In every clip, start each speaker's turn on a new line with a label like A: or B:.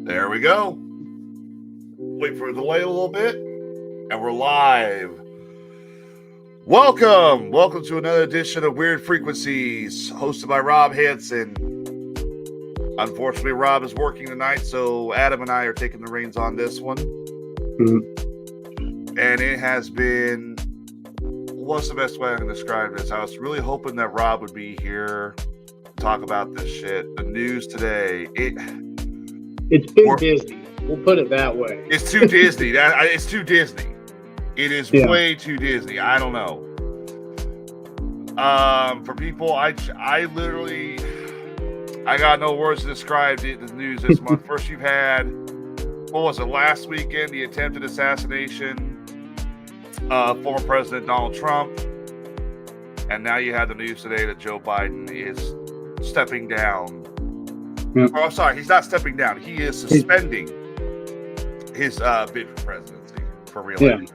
A: There we go. Wait for the delay a little bit, and we're live. Welcome to another edition of Weird Frequencies, hosted by Rob Hansen. Unfortunately, Rob is working tonight, so Adam and I are taking the reins on this one. And it has been, what's the best way I can describe this? I was really hoping that Rob would be here to talk about this shit. The news today,
B: it's too Disney. We'll put it that way.
A: It's too Disney. It's too Disney. It is way too Disney. I don't know. For people, I literally, I got no words to describe the news this month. First, you've had, what was it, last weekend, the attempted assassination of former President Donald Trump. And now you have the news today that Joe Biden is stepping down. Oh, I'm sorry, he's not stepping down. He is suspending his bid for presidency for re-election.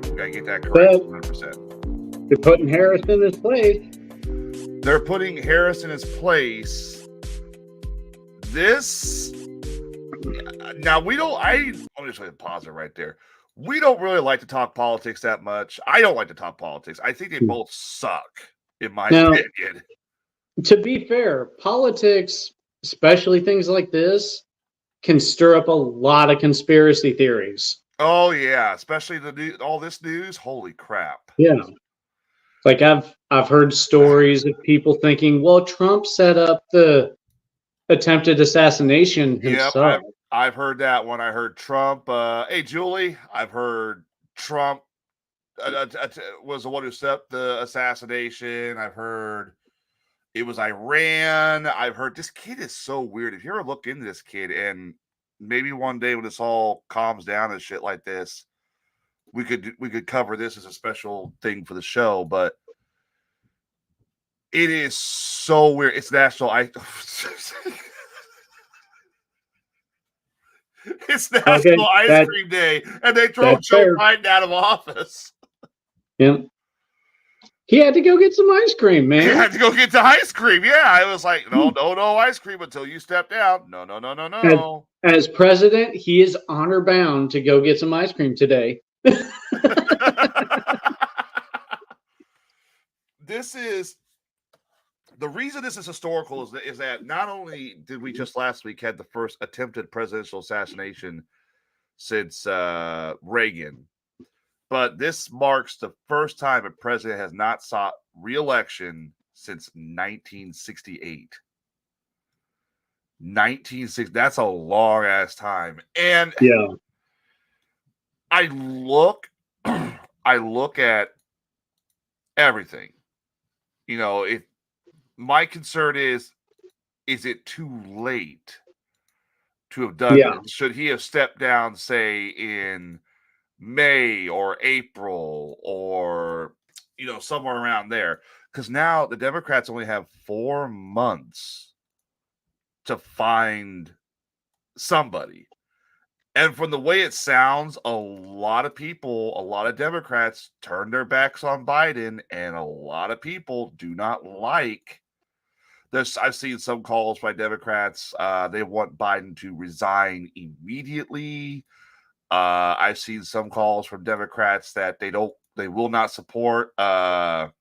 A: We gotta get that correct, 100%.
B: They're putting Harris in his place.
A: They're putting Harris in his place. This now we don't. I'm just going to pause it right there. We don't really like to talk politics that much. I don't like to talk politics. I think they both suck, in my opinion.
B: To be fair, politics, especially things like this, can stir up a lot of conspiracy theories.
A: Oh yeah, especially all this news. Holy crap!
B: Yeah, like I've heard stories of people thinking, well, Trump set up the attempted assassination himself.
A: Yep, I've heard that one. I heard Trump. Hey, Julie, I've heard Trump was the one who set up the assassination. I've heard it was Iran. I've heard this kid is so weird. If you ever look into this kid, and maybe one day when this all calms down and shit like this, we could cover this as a special thing for the show. But it is so weird. It's National It's National Ice Cream Day, and they throw Joe Biden out of office.
B: Yeah. He had to go get some ice cream, man.
A: He had to go get the ice cream. Yeah, I was like, no ice cream until you step down. No.
B: As president, he is honor bound to go get some ice cream today.
A: This is the reason this is historical is that not only did we just last week had the first attempted presidential assassination since Reagan, but this marks the first time a president has not sought re-election since 1968. 1960. That's a long ass time. And
B: yeah,
A: I look at everything. You know, my concern is it too late to have done this? Should he have stepped down, say, in May or April or, somewhere around there? Because now the Democrats only have 4 months to find somebody. And from the way it sounds, a lot of Democrats turned their backs on Biden, and a lot of people do not like this. I've seen some calls by Democrats. They want Biden to resign immediately. I've seen some calls from Democrats that they will not support Kamala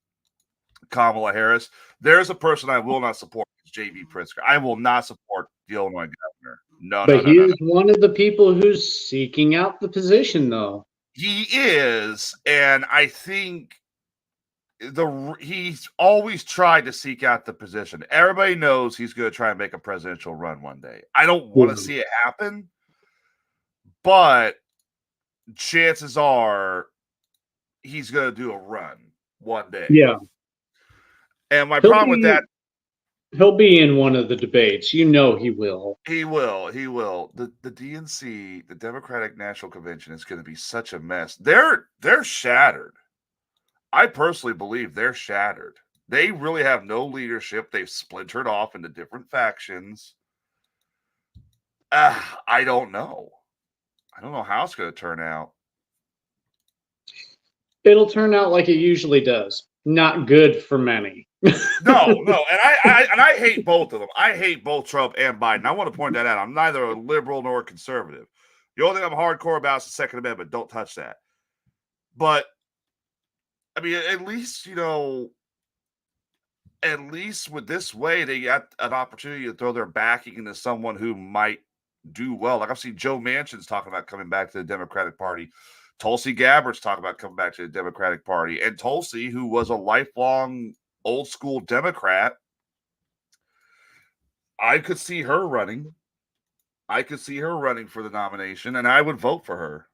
A: Harris. There's a person I will not support. It's J.B. Pritzker. I will not support the Illinois governor.
B: But he's one of the people who's seeking out the position, though.
A: He is, and I think he's always tried to seek out the position. Everybody knows he's going to try and make a presidential run one day. I don't want to see it happen, but chances are he's going to do a run one day.
B: Yeah.
A: And my problem with that,
B: he'll be in one of the debates. You know he will.
A: He will. The DNC, the Democratic National Convention, is going to be such a mess. They're shattered. I personally believe they're shattered. They really have no leadership. They've splintered off into different factions. I don't know. I don't know how it's going to turn out.
B: It'll turn out like it usually does. not good for many.
A: No, and I hate both of them. I hate both Trump and Biden. I want to point that out. I'm neither a liberal nor a conservative. The only thing I'm hardcore about is the Second Amendment. Don't touch that. But I mean, at least with this way, they got an opportunity to throw their backing into someone who might do well. Like I've seen Joe Manchin's talking about coming back to the Democratic Party. Tulsi Gabbard's talking about coming back to the Democratic Party. And Tulsi, who was a lifelong old school Democrat, I could see her running. I could see her running for the nomination, and I would vote for her.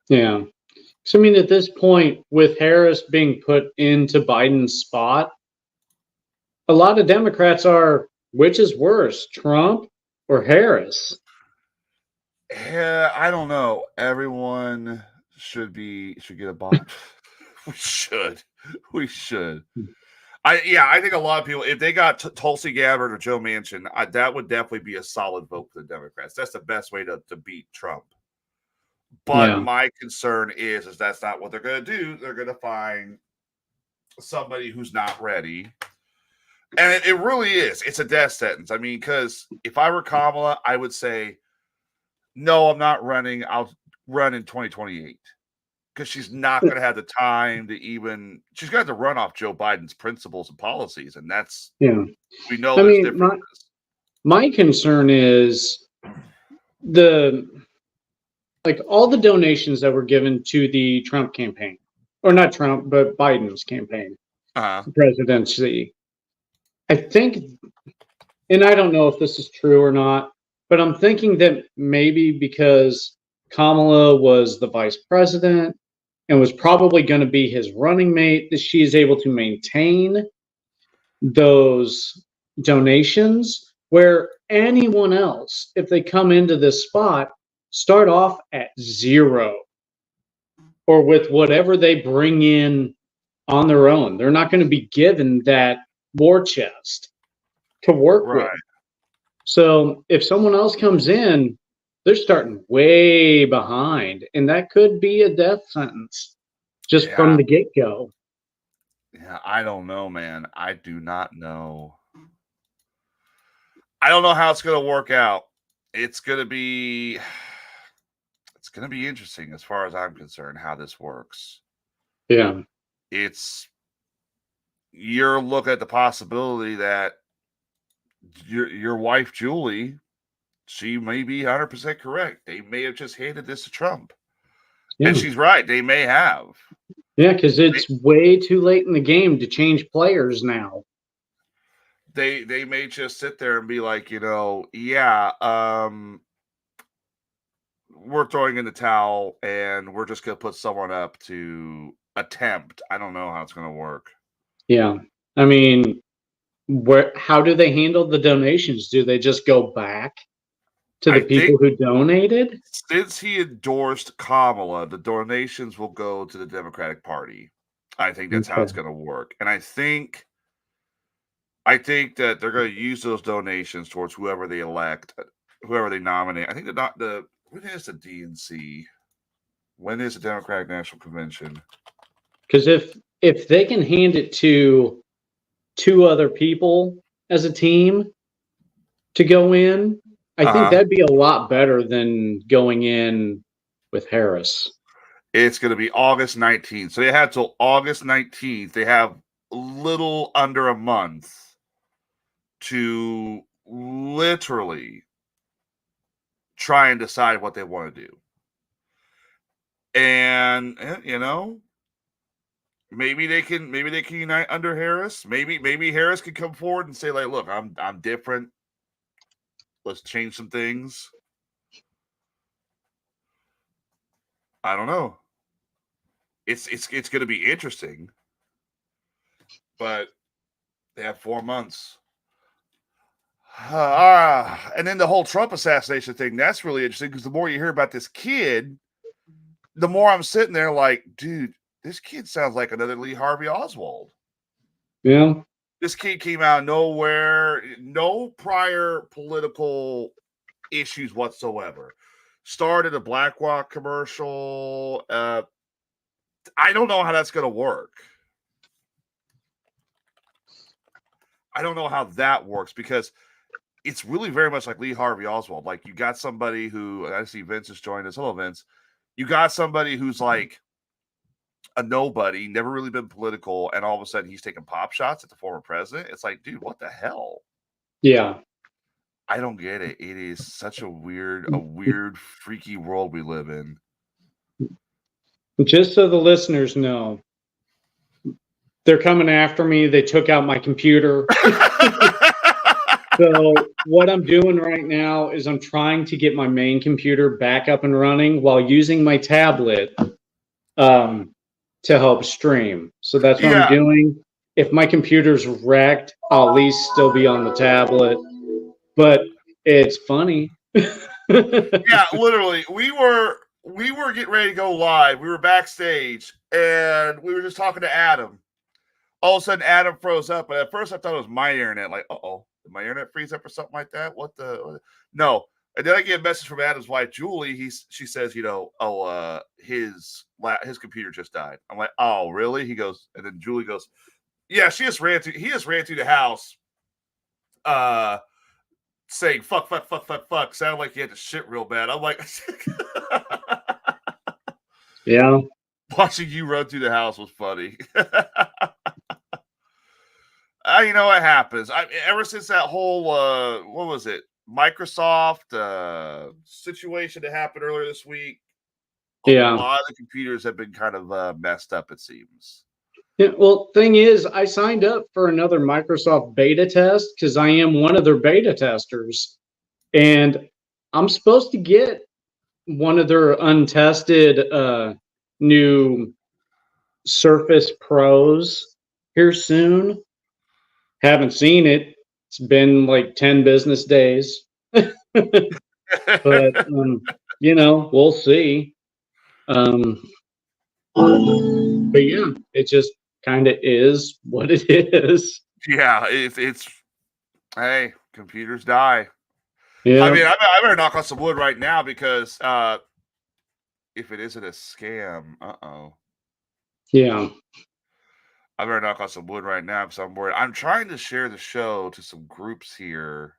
B: Yeah. So, I mean, at this point, with Harris being put into Biden's spot, a lot of Democrats are, which is worse, Trump or Harris?
A: Yeah, I don't know. Everyone should get a bond. We should. I think a lot of people, if they got Tulsi Gabbard or Joe Manchin, that would definitely be a solid vote for the Democrats. That's the best way to beat Trump. But my concern is that's not what they're going to do. They're going to find somebody who's not ready. And it really is. It's a death sentence. I mean, because if I were Kamala, I would say, no, I'm not running. I'll run in 2028. Because she's not going to have the time to even. She's going to have to run off Joe Biden's principles and policies. And that's. We know there's differences.
B: My concern is all the donations that were given to the Trump campaign, or not Trump, but Biden's campaign, presidency. I think, and I don't know if this is true or not, but I'm thinking that maybe because Kamala was the vice president and was probably going to be his running mate, that she is able to maintain those donations, where anyone else, if they come into this spot, start off at zero or with whatever they bring in on their own. They're not going to be given that war chest to work with. So if someone else comes in, they're starting way behind, and that could be a death sentence just from the get-go.
A: Yeah, I don't know, man. I do not know. I don't know how it's going to work out. It's going to be interesting as far as I'm concerned, how this works.
B: Yeah.
A: You're looking at the possibility that your wife, Julie, she may be 100% correct. They may have just handed this to Trump. Yeah. And she's right. They may have.
B: Yeah, because it's way too late in the game to change players now.
A: They may just sit there and be like, we're throwing in the towel and we're just going to put someone up to attempt. I don't know how it's going to work.
B: Yeah. I mean, how do they handle the donations? Do they just go back to the people who donated?
A: Since he endorsed Kamala, the donations will go to the Democratic Party. I think that's how it's going to work. And I think that they're going to use those donations towards whoever they elect, whoever they nominate. I think when is the DNC? When is the Democratic National Convention?
B: Because if they can hand it to two other people as a team to go in, I think that'd be a lot better than going in with Harris.
A: It's going to be August 19th. So they have till August 19th. They have a little under a month to literally try and decide what they want to do. And maybe they can unite under Harris. Maybe Harris can come forward and say, like, look, I'm different. Let's change some things. I don't know. It's going to be interesting, but they have 4 months. And then the whole Trump assassination thing, that's really interesting because the more you hear about this kid, the more I'm sitting there like, dude, this kid sounds like another Lee Harvey Oswald.
B: Yeah.
A: This kid came out of nowhere, no prior political issues whatsoever. Started a BlackRock commercial. I don't know how that's going to work. I don't know how that works because it's really very much like Lee Harvey Oswald. Like you got somebody who I see Vince has joined us. Hello, Vince. You got somebody who's like a nobody, never really been political, and all of a sudden he's taking pop shots at the former president. It's like, dude, what the hell?
B: Yeah.
A: I don't get it. It is such a weird, freaky world we live in.
B: Just so the listeners know, they're coming after me. They took out my computer. So what I'm doing right now is I'm trying to get my main computer back up and running while using my tablet to help stream. So that's what I'm doing. If my computer's wrecked, I'll at least still be on the tablet. But it's funny.
A: Yeah, literally. We were getting ready to go live. We were backstage and we were just talking to Adam. All of a sudden Adam froze up, but at first I thought it was my internet. Like, uh-oh, did my internet freeze up or something like that? What? No. And then I get a message from Adam's wife, Julie. She says, his computer just died. I'm like, oh, really? He goes, and then Julie goes, yeah, he just ran through the house saying fuck. Sounded like he had to shit real bad. I'm like,
B: yeah.
A: Watching you run through the house was funny. You know what happens. Ever since that whole what was it, Microsoft situation that happened earlier this week, a lot of the computers have been kind of messed up, it seems.
B: Yeah, well, thing is, I signed up for another Microsoft beta test because I am one of their beta testers, and I'm supposed to get one of their untested new Surface Pros here soon. Haven't seen it. It's been like 10 business days. But, we'll see. But yeah, it just kind of is what it is.
A: Yeah, it's hey, computers die.
B: Yeah.
A: I mean, I better knock on some wood right now because if it isn't a scam,
B: yeah.
A: I better knock on some wood right now because I'm worried. I'm trying to share the show to some groups here,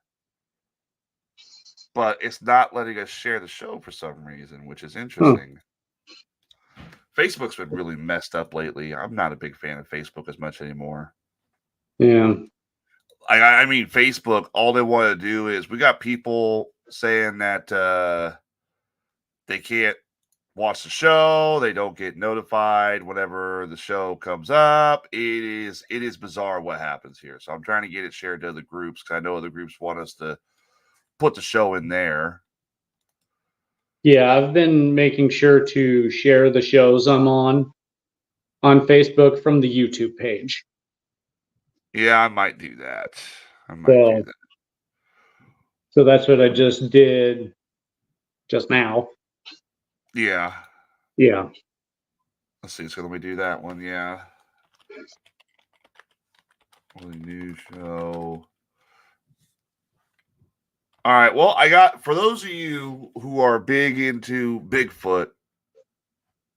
A: but it's not letting us share the show for some reason, which is interesting. Facebook's been really messed up lately. I'm not a big fan of Facebook as much anymore.
B: Yeah.
A: I mean, Facebook, all they want to do is we got people saying that they can't watch the show, they don't get notified whenever the show comes up. It is bizarre what happens here. So I'm trying to get it shared to other groups because I know other groups want us to put the show in there.
B: Yeah, I've been making sure to share the shows I'm on Facebook from the YouTube page.
A: Yeah, I might do that. Do that.
B: So that's what I just did just now.
A: Yeah.
B: Yeah.
A: Let's see. So let me do that one. Yeah. New show. All right. Well, I got, for those of you who are big into Bigfoot,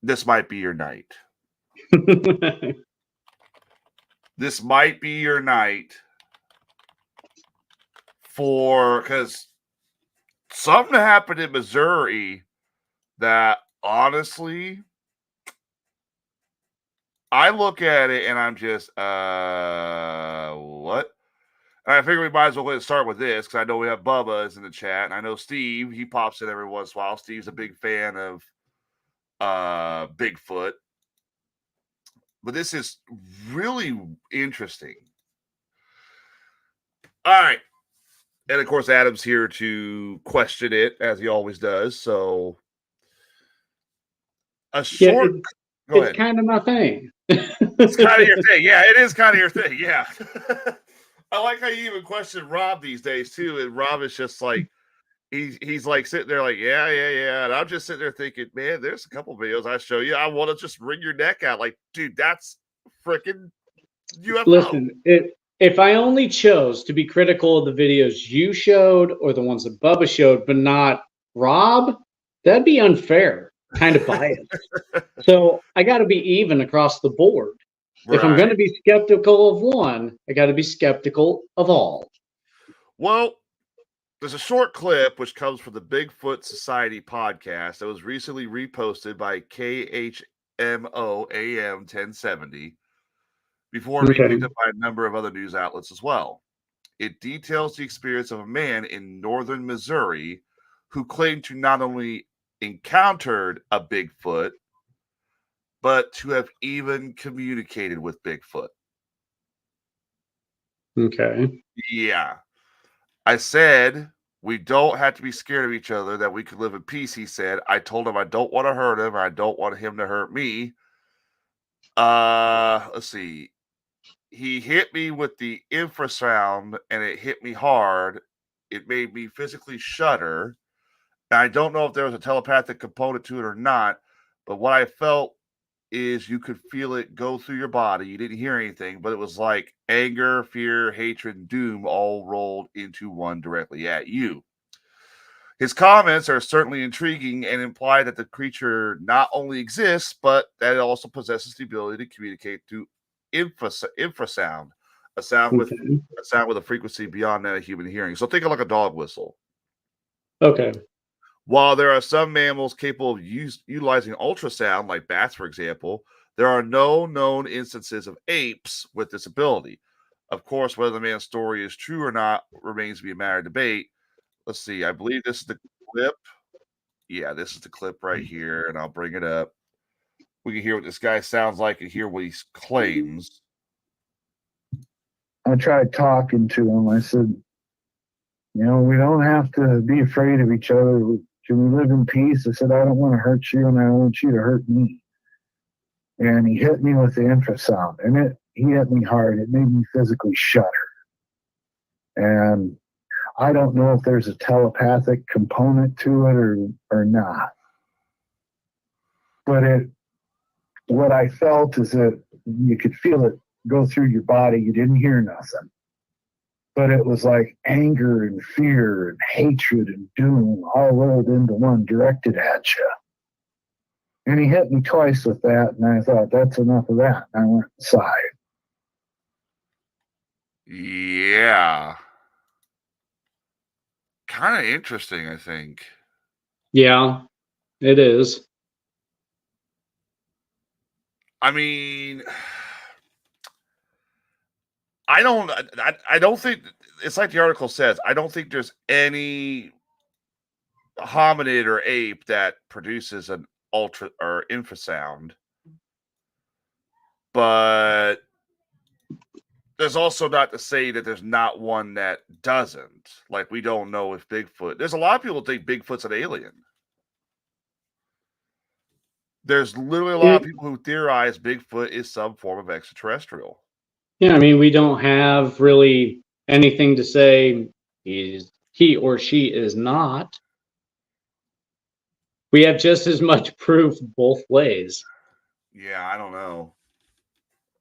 A: this might be your night. This might be your night because something happened in Missouri that honestly, I look at it and I'm just, what? And I figure we might as well start with this because I know we have Bubba is in the chat, and I know Steve, he pops in every once in a while. Steve's a big fan of Bigfoot. But this is really interesting. All right. And of course, Adam's here to question it, as he always does. So
B: it's kind of my thing.
A: It's kind of your thing. Yeah, it is kind of your thing. Yeah. I like how you even question Rob these days too. And Rob is just like, he's like sitting there like, yeah. And I'm just sitting there thinking, man, there's a couple videos I show you. I want to just wring your neck out. Like, dude, that's freaking UFO.
B: Listen, if I only chose to be critical of the videos you showed or the ones that Bubba showed, but not Rob, that'd be unfair, kind of biased. So I got to be even across the board. If I'm going to be skeptical of one, I got to be skeptical of all.
A: Well, there's a short clip which comes from the Bigfoot Society podcast that was recently reposted by KHMO AM 1070 before being picked up by a number of other news outlets as well. It details the experience of a man in northern Missouri who claimed to not only encountered a Bigfoot, but to have even communicated with Bigfoot.
B: Okay.
A: Yeah. I said, we don't have to be scared of each other, that we could live in peace, he said. I told him I don't want to hurt him. I don't want him to hurt me. Let's see. He hit me with the infrasound, and it hit me hard. It made me physically shudder. And I don't know if there was a telepathic component to it or not, but what I felt is you could feel it go through your body. You didn't hear anything, but it was like anger, fear, hatred, and doom all rolled into one directly at you. His comments are certainly intriguing and imply that the creature not only exists, but that it also possesses the ability to communicate through infrasound, a sound with a frequency beyond that of human hearing. So think of like a dog whistle.
B: Okay.
A: While there are some mammals capable of utilizing ultrasound, like bats, for example, there are no known instances of apes with this ability. Of course, whether the man's story is true or not remains to be a matter of debate. Let's see. I believe this is the clip. Yeah, this is the clip right here, and I'll bring it up. We can hear what this guy sounds like and hear what he claims.
C: I tried talking to him. I said, we don't have to be afraid of each other. Can we live in peace? I said, I don't want to hurt you, and I don't want you to hurt me. And he hit me with the infrasound, and he hit me hard. It made me physically shudder. And I don't know if there's a telepathic component to it or not. But what I felt is that you could feel it go through your body. You didn't hear nothing. But it was like anger and fear and hatred and doom all rolled into one, directed at you. And he hit me twice with that, and I thought, that's enough of that. And I went inside.
A: Yeah. Kind of interesting, I think.
B: Yeah, it is.
A: I mean, I don't think it's like the article says. I don't think there's any hominid or ape that produces an ultra or infrasound, but there's also not to say that there's not one that doesn't. Like, we don't know if Bigfoot. There's a lot of people think Bigfoot's an alien. There's literally a lot of people who theorize Bigfoot is some form of extraterrestrial.
B: Yeah, I mean, we don't have really anything to say he or she is not. We have just as much proof both ways.
A: Yeah, I don't know.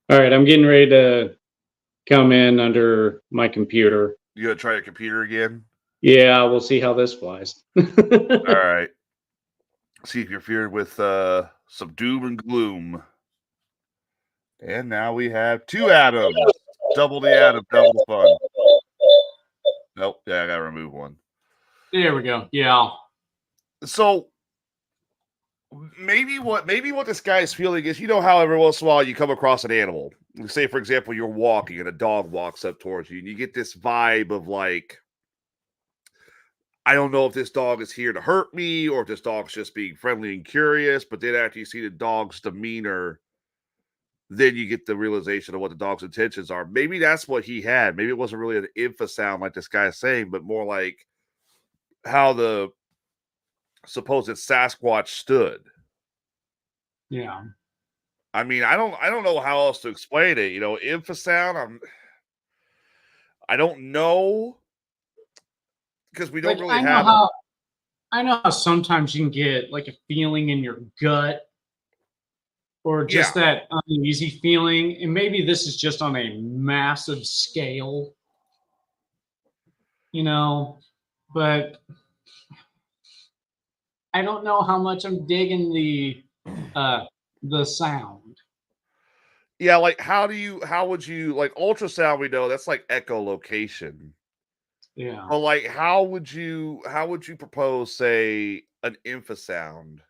B: All right, I'm getting ready to come in under my computer.
A: You gonna try your computer again?
B: Yeah, we'll see how this flies.
A: All right. See if you're feared with some doom and gloom. And now we have two Adams. Double the Adam, double the fun. Nope. Yeah, I gotta remove one.
B: There we go. Yeah.
A: So maybe what this guy is feeling is, how every once in a while you come across an animal. Say, for example, you're walking and a dog walks up towards you, and you get this vibe of like, I don't know if this dog is here to hurt me or if this dog's just being friendly and curious. But then after you see the dog's demeanor, then you get the realization of what the dog's intentions are. Maybe that's what he had. Maybe it wasn't really an infrasound like this guy's saying, but more like how the supposed Sasquatch stood.
B: Yeah.
A: I mean, I don't know how else to explain it. Infrasound, I don't know, because we don't really have.
B: I know how sometimes you can get like a feeling in your gut, or just that uneasy feeling, and maybe this is just on a massive scale, but I don't know how much I'm digging the sound.
A: Yeah, like how would you like ultrasound? We know that's like echolocation.
B: Yeah.
A: But like, how would you propose, say, an infrasound?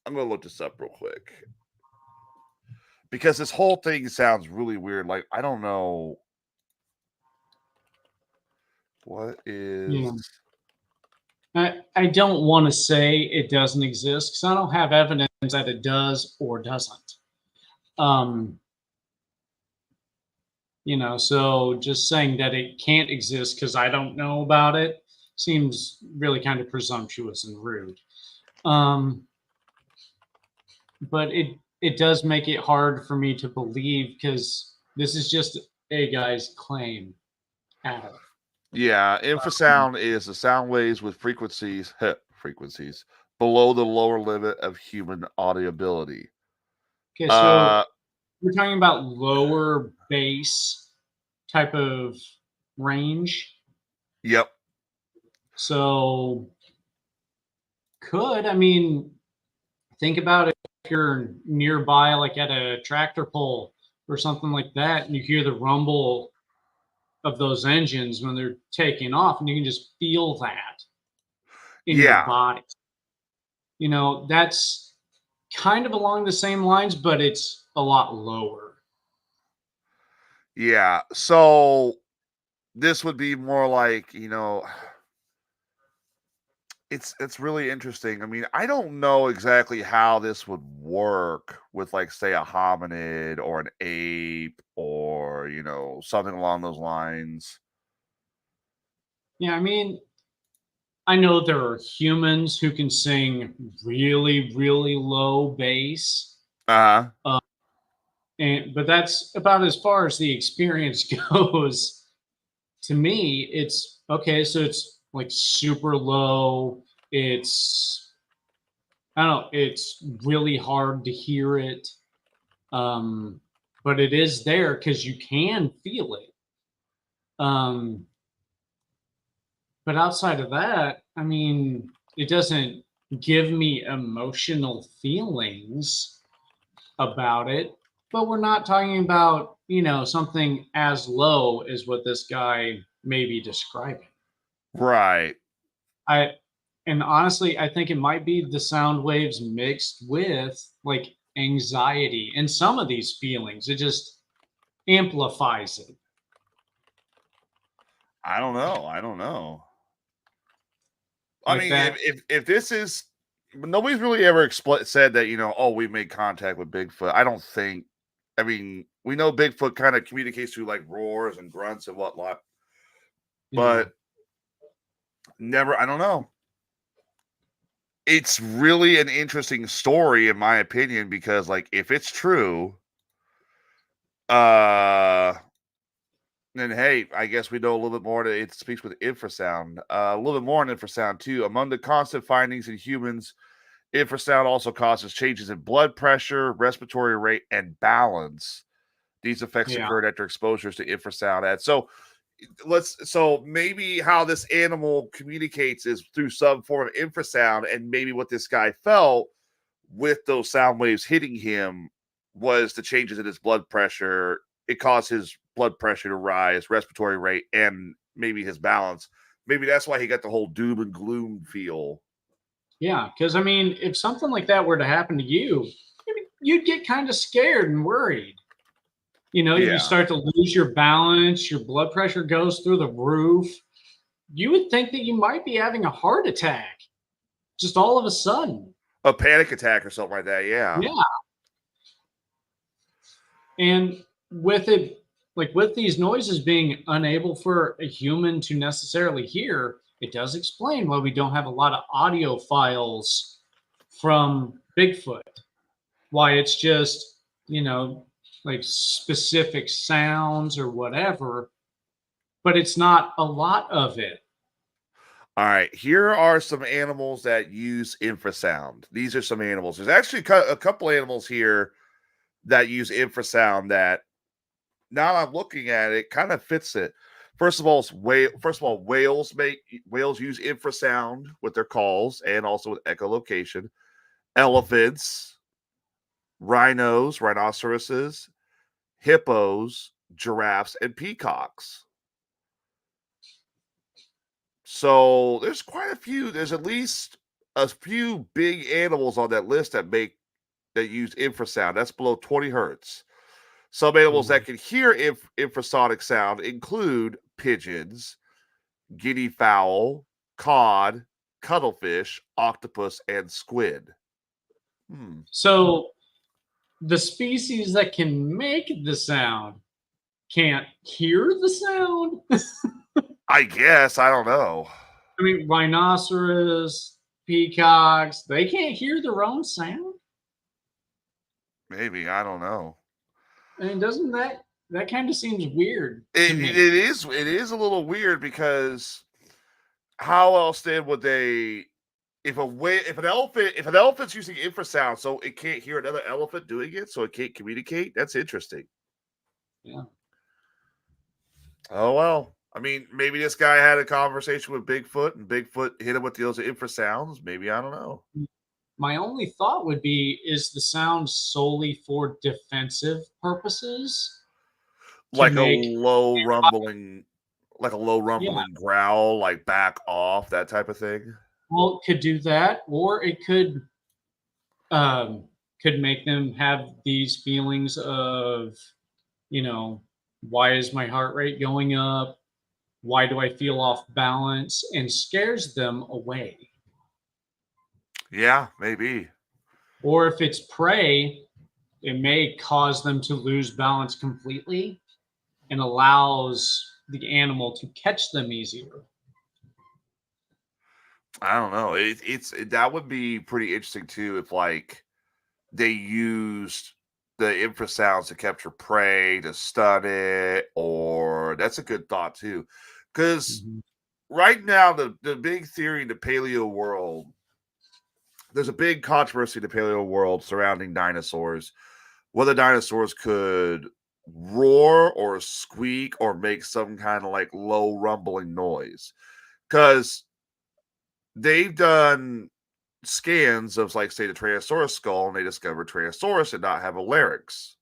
A: I'm gonna look this up real quick because this whole thing sounds really weird. Like, I don't know what is.
B: Yeah. I don't want to say it doesn't exist because I don't have evidence that it does or doesn't. Um, so just saying that it can't exist because I don't know about it seems really kind of presumptuous and rude. Um, but it does make it hard for me to believe because this is just a guy's claim at all.
A: Yeah, infrasound is the sound waves with frequencies below the lower limit of human audibility.
B: Okay, so we're talking about lower bass type of range.
A: Yep.
B: So think about it if you're nearby, like at a tractor pull or something like that, and you hear the rumble of those engines when they're taking off, and you can just feel that in your
A: Yeah.
B: body. That's kind of along the same lines, but it's a lot lower.
A: Yeah. So this would be more like, it's really interesting. I mean, I don't know exactly how this would work with, like, say, a hominid or an ape or, something along those lines.
B: Yeah, I know there are humans who can sing really, really low bass,
A: Uh-huh.
B: but that's about as far as the experience goes. To me, it's okay. So it's like super low. It's I don't know. It's really hard to hear it, but it is there because you can feel it. Um, but outside of that, it doesn't give me emotional feelings about it. But we're not talking about, something as low as what this guy may be describing.
A: Right.
B: I and honestly, I think it might be the sound waves mixed with like anxiety and some of these feelings. It just amplifies it.
A: I don't know. I don't know. I
B: Like
A: mean,
B: that.
A: if this is nobody's really ever said that, oh, we made contact with Bigfoot. I don't think. I mean, we know Bigfoot kind of communicates through like roars and grunts and whatnot,
B: Yeah.
A: but never. I don't know. It's really an interesting story, in my opinion, because like if it's true, uh, then hey, I guess we know a little bit more. It speaks with infrasound, a little bit more on infrasound too. Among the constant findings in humans, infrasound also causes changes in blood pressure, respiratory rate, and balance. These effects
B: Yeah.
A: occurred after exposures to infrasound. So maybe how this animal communicates is through some form of infrasound, and maybe what this guy felt with those sound waves hitting him was the changes in his blood pressure. It caused his blood pressure to rise, respiratory rate, and maybe his balance. Maybe that's why he got the whole doom and gloom feel.
B: Yeah. Because if something like that were to happen to you, you'd get kind of scared and worried. You
A: Yeah.
B: start to lose your balance, your blood pressure goes through the roof. You would think that you might be having a heart attack just all of a sudden.
A: A panic attack or something like that. Yeah.
B: Yeah. And with it, like with these noises being unable for a human to necessarily hear, it does explain why we don't have a lot of audio files from Bigfoot. Why it's just, like specific sounds or whatever, but it's not a lot of it.
A: All right, here are some animals that use infrasound. These are some animals. There's actually a couple animals here that use infrasound that, now I'm looking at it, kind of fits it. First of all, whales use infrasound with their calls and also with echolocation. Elephants, rhinos, rhinoceroses, hippos, giraffes, and peacocks. So there's quite a few. There's at least a few big animals on that list that use infrasound. That's below 20 hertz. Some animals that can hear infrasonic sound include pigeons, guinea fowl, cod, cuttlefish, octopus, and squid.
B: So the species that can make the sound can't hear the sound?
A: I guess. I don't know.
B: I mean, rhinoceros, peacocks, they can't hear their own sound?
A: Maybe. I don't know.
B: I mean, doesn't that kind of seems weird to me?
A: It is a little weird because how else then would they if an elephant's using infrasound so it can't hear another elephant doing it, so it can't communicate? That's interesting.
B: Yeah.
A: Oh well. I mean, maybe this guy had a conversation with Bigfoot and Bigfoot hit him with those infrasounds. Maybe, I don't know.
B: My only thought would be, is the sound solely for defensive purposes?
A: Like a low rumbling growl, like back off, that type of thing.
B: Well, it could do that, or it could make them have these feelings of, why is my heart rate going up? Why do I feel off balance? And scares them away.
A: Yeah, maybe.
B: Or if it's prey, it may cause them to lose balance completely and allows the animal to catch them easier.
A: I don't know. That would be pretty interesting too if like they used the infrasounds to capture prey, to stun it, or that's a good thought too. Because right now the big theory in the paleo world, there's a big controversy in the paleo world surrounding dinosaurs, whether dinosaurs could roar or squeak or make some kind of like low rumbling noise. Because they've done scans of, like, say, the Tyrannosaurus skull, and they discovered Tyrannosaurus did not have a larynx.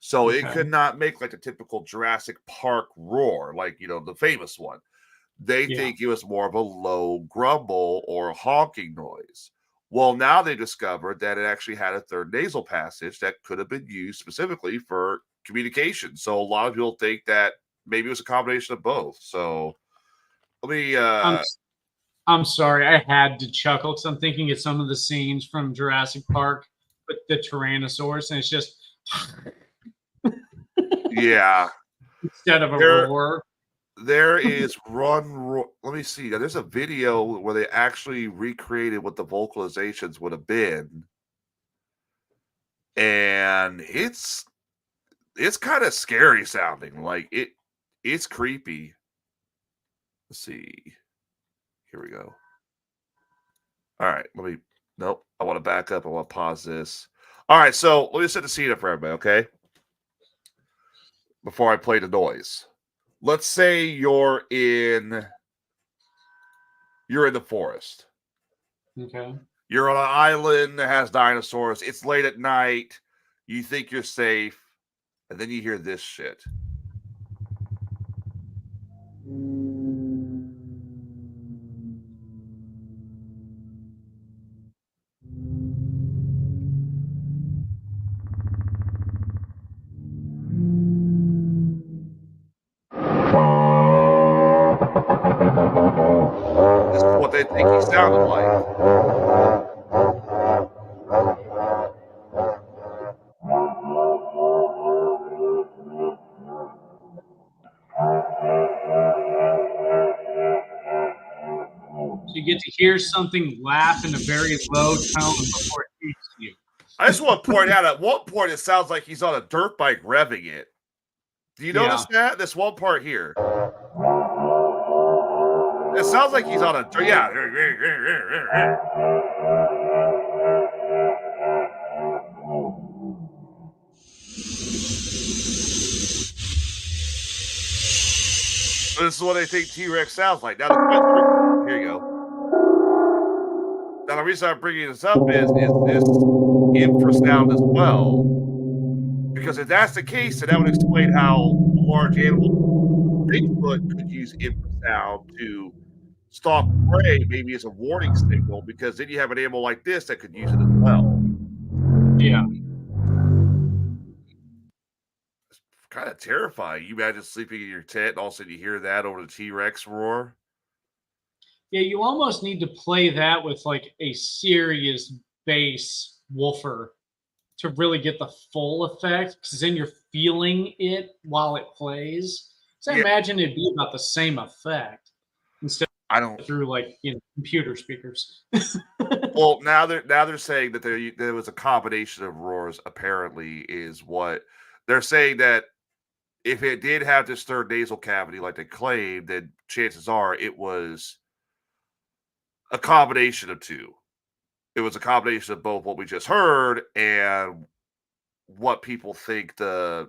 A: So it could not make like a typical Jurassic Park roar, like, the famous one. They think it was more of a low grumble or honking noise. Well, now they discovered that it actually had a third nasal passage that could have been used specifically for communication. So a lot of people think that maybe it was a combination of both. So let me
B: I'm sorry, I had to chuckle because I'm thinking of some of the scenes from Jurassic Park with the Tyrannosaurus, and it's just
A: yeah,
B: instead of a roar.
A: There is let me see. There's a video where they actually recreated what the vocalizations would have been, and it's kind of scary sounding. Like it's creepy. Let's see. Here we go. All right, nope. I want to back up. I want to pause this. All right, so let me set the scene up for everybody, okay? Before I play the noise. Let's say you're in the forest.
B: Okay.
A: You're on an island that has dinosaurs. It's late at night. You think you're safe, and then you hear this shit. This is what they think he sounded like.
B: So you get to hear something laugh in a very low tone before it hits you.
A: I just want to point out, at one point it sounds like he's on a dirt bike revving it. Do you notice that? This one part here. It sounds like he's on a This is what they think T-Rex sounds like. Now, here you go. Now, the reason I'm bringing this up is this infrasound as well Because if that's the case, then that would explain how a large animal, Bigfoot, could use infrasound to stalk prey, maybe as a warning signal, because then you have an animal like this that could use it as well.
B: Yeah.
A: It's kind of terrifying. You imagine sleeping in your tent and all of a sudden you hear that over the T-Rex roar.
B: Yeah, you almost need to play that with like a serious bass woofer to really get the full effect, because then you're feeling it while it plays. So I
A: Yeah,
B: imagine it'd be about the same effect instead
A: I don't.
B: of through like computer speakers.
A: Well, now they're saying that there was a combination of roars. Apparently, is what they're saying, that if it did have this third nasal cavity like they claimed, then chances are it was a combination of two. It was a combination of both what we just heard and what people think the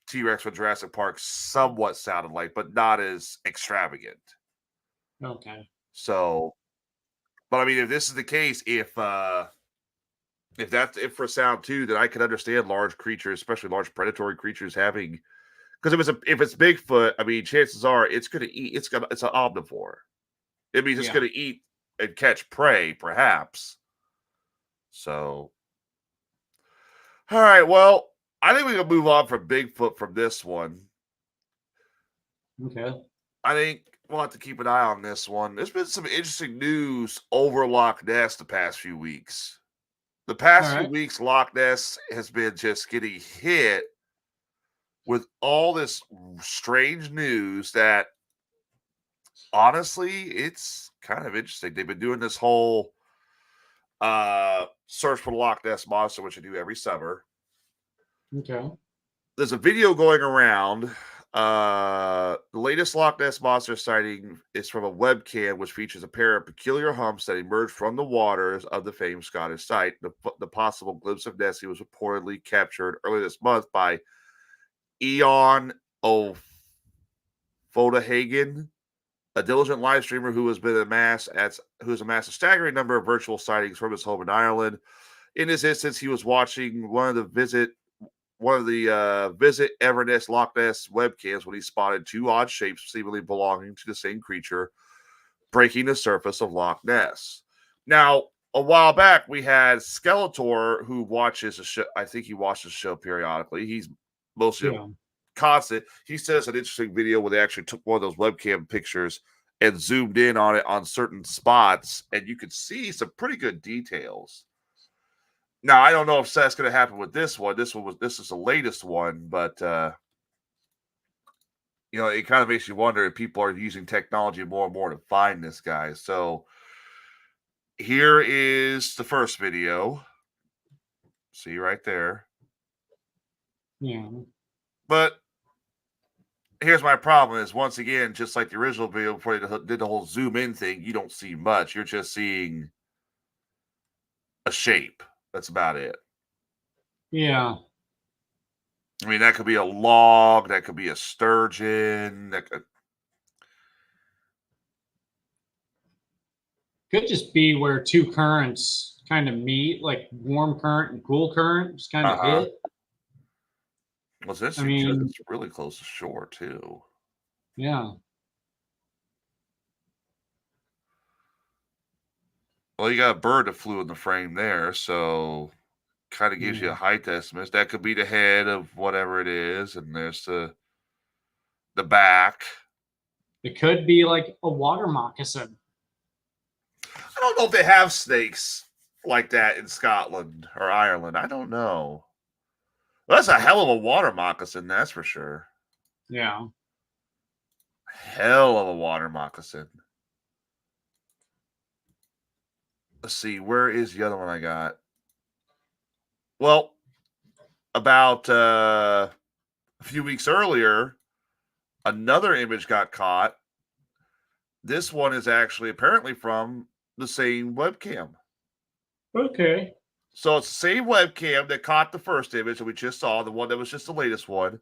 A: T-Rex from Jurassic Park somewhat sounded like, but not as extravagant.
B: Okay.
A: So, but I mean, if this is the case, if that's infrasound too, then I can understand large creatures, especially large predatory creatures, having, because if it's Bigfoot, I mean, chances are it's going to eat. It's an omnivore. It means it's
B: Yeah.
A: going to eat and catch prey, perhaps. So, all right. Well, I think we can move on from Bigfoot from this one.
B: Okay.
A: I think we'll have to keep an eye on this one. There's been some interesting news over Loch Ness the past few weeks. The past
B: All
A: few
B: right.
A: weeks, Loch Ness has been just getting hit with all this strange news that, honestly, it's kind of interesting. They've been doing this whole search for the Loch Ness monster, which I do every summer.
B: Okay.
A: There's a video going around. The latest Loch Ness monster sighting is from a webcam which features a pair of peculiar humps that emerged from the waters of the famed Scottish site. The possible glimpse of Nessie was reportedly captured earlier this month by Eon O'Fodahagen, a diligent live streamer who has amassed a staggering number of virtual sightings from his home in Ireland. In this instance, he was watching one of the Visit Everness Loch Ness webcams when he spotted two odd shapes seemingly belonging to the same creature breaking the surface of Loch Ness. Now, a while back, we had Skeletor, who watches the show. I think he watches the show periodically. He's mostly constant. He says an interesting video where they actually took one of those webcam pictures and zoomed in on it on certain spots, and you could see some pretty good details. Now, I don't know if that's going to happen with this one. This is the latest one, but it kind of makes you wonder if people are using technology more and more to find this guy. So here is the first video. See right there.
B: Yeah.
A: But here's my problem is, once again, just like the original video before they did the whole zoom in thing, you don't see much. You're just seeing a shape. That's about it.
B: Yeah.
A: I mean, that could be a log, that could be a sturgeon,
B: Could just be where two currents kind of meet, like warm current and cool current, just kind of hit.
A: Well, this
B: I mean,
A: it's really close to shore too.
B: Yeah.
A: Well, you got a bird that flew in the frame there, so kind of gives you a height estimate. That could be the head of whatever it is, and there's the back.
B: It could be like a water moccasin.
A: I don't know if they have snakes like that in Scotland or Ireland. I don't know. Well, that's a hell of a water moccasin, that's for sure.
B: Yeah.
A: Hell of a water moccasin. Let's see, where is the other one I got? Well, about a few weeks earlier, another image got caught. This one is actually apparently from the same webcam.
B: Okay.
A: So it's the same webcam that caught the first image that we just saw, the one that was just the latest one.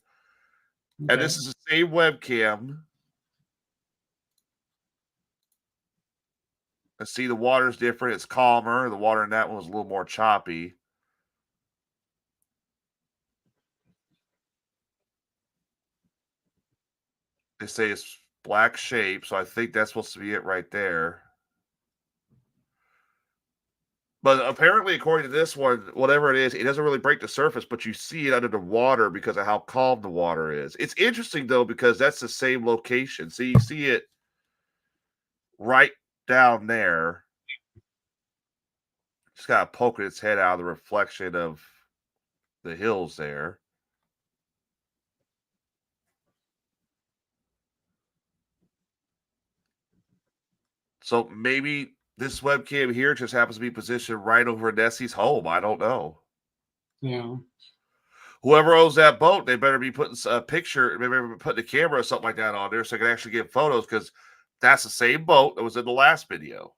A: Okay. And this is the same webcam. Let's see, the water's different. It's calmer. The water in that one was a little more choppy. They say it's black shape, so I think that's supposed to be it right there. But apparently, according to this one, whatever it is, it doesn't really break the surface, but you see it under the water because of how calm the water is. It's interesting, though, because that's the same location. So you see it right down there. Just kind of poking its head out of the reflection of the hills there. So maybe this webcam here just happens to be positioned right over Nessie's home. I don't know.
B: Yeah.
A: Whoever owns that boat, they better be putting a picture, maybe putting a camera or something like that on there so I can actually get photos, because that's the same boat that was in the last video.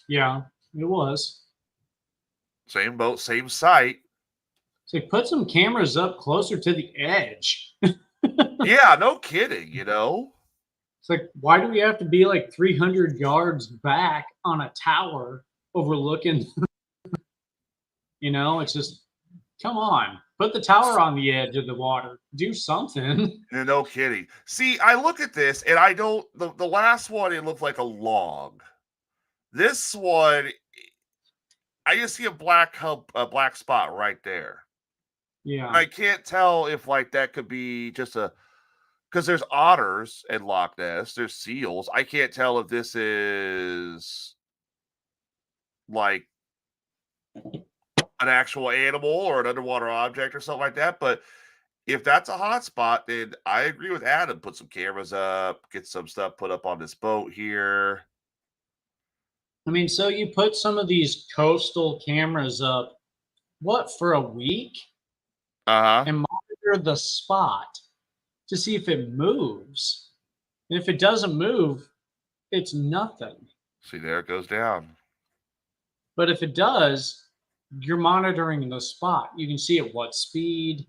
B: Yeah, it was.
A: Same boat, same site.
B: So put some cameras up closer to the edge.
A: Yeah, no kidding, you know?
B: It's like, why do we have to be like 300 yards back on a tower overlooking? You know, it's just, come on, put the tower on the edge of the water. Do something.
A: Yeah, no kidding. See, I look at this and I don't, the last one, it looked like a log. This one, I just see a black hump, a black spot right there.
B: Yeah.
A: I can't tell if like that could be just a, because there's otters in Loch Ness, there's seals. I can't tell if this is like an actual animal or an underwater object or something like that. But if that's a hot spot, then I agree with Adam. Put some cameras up, get some stuff put up on this boat here.
B: I mean, so you put some of these coastal cameras up, what, for a week? And monitor the spot to see if it moves. And if it doesn't move, it's nothing.
A: See, there it goes down.
B: But if it does, you're monitoring the spot. You can see at what speed,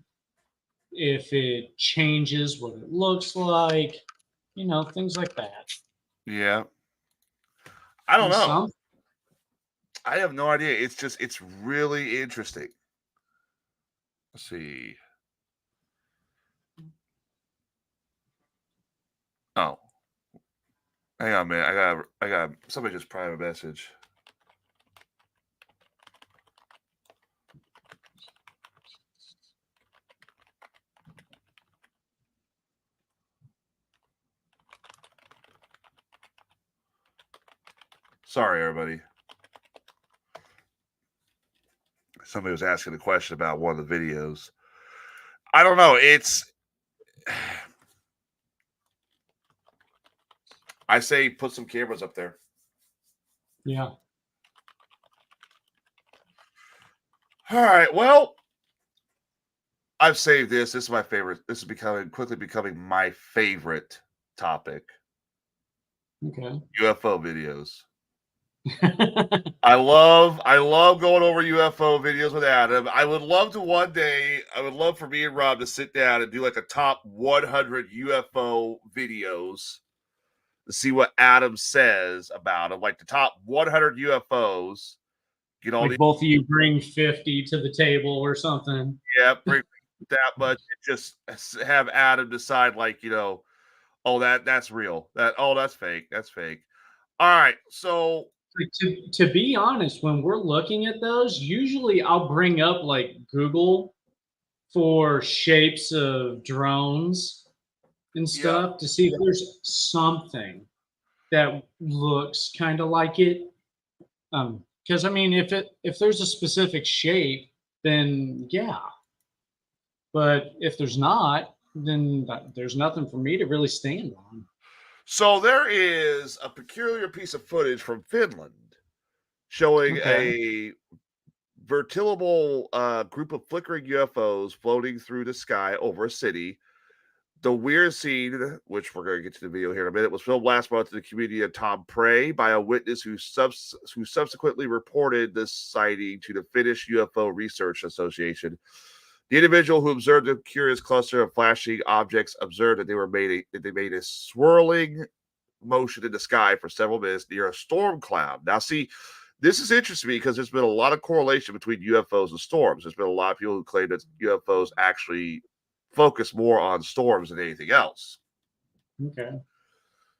B: if it changes what it looks like, you know, things like that.
A: Yeah. I don't know. I have no idea. It's just, it's really interesting. Let's see. Oh. Hang on, man. I got somebody just private message. Sorry, everybody. Somebody was asking a question about one of the videos. I don't know. It's, I say put some cameras up there.
B: Yeah.
A: All right. Well, I've saved this. This is my favorite. This is quickly becoming my favorite topic.
B: Okay.
A: UFO videos. I love going over UFO videos with Adam. I would love for me and Rob to sit down and do like a top 100 UFO videos to see what Adam says about them, like the top 100 UFOs. Get all
B: like both of you bring 50 to the table or something.
A: Yeah, bring that much. Just have Adam decide, like, you know, oh, that's real. That's fake. That's fake. All right, so
B: To be honest, when we're looking at those, usually I'll bring up like Google for shapes of drones and stuff to see if there's something that looks kind of like it. Because I mean, if there's a specific shape, then yeah. But if there's not, then there's nothing for me to really stand on.
A: So there is a peculiar piece of footage from Finland showing a vertical group of flickering UFOs floating through the sky over a city. The weird scene, which we're going to get to the video here in a minute, was filmed last month in the community of Tom Prey by a witness who subsequently reported this sighting to the Finnish UFO Research Association. The individual who observed the curious cluster of flashing objects observed that they made a swirling motion in the sky for several minutes near a storm cloud. Now, see, this is interesting because there's been a lot of correlation between UFOs and storms. There's been a lot of people who claim that UFOs actually focus more on storms than anything else.
B: Okay.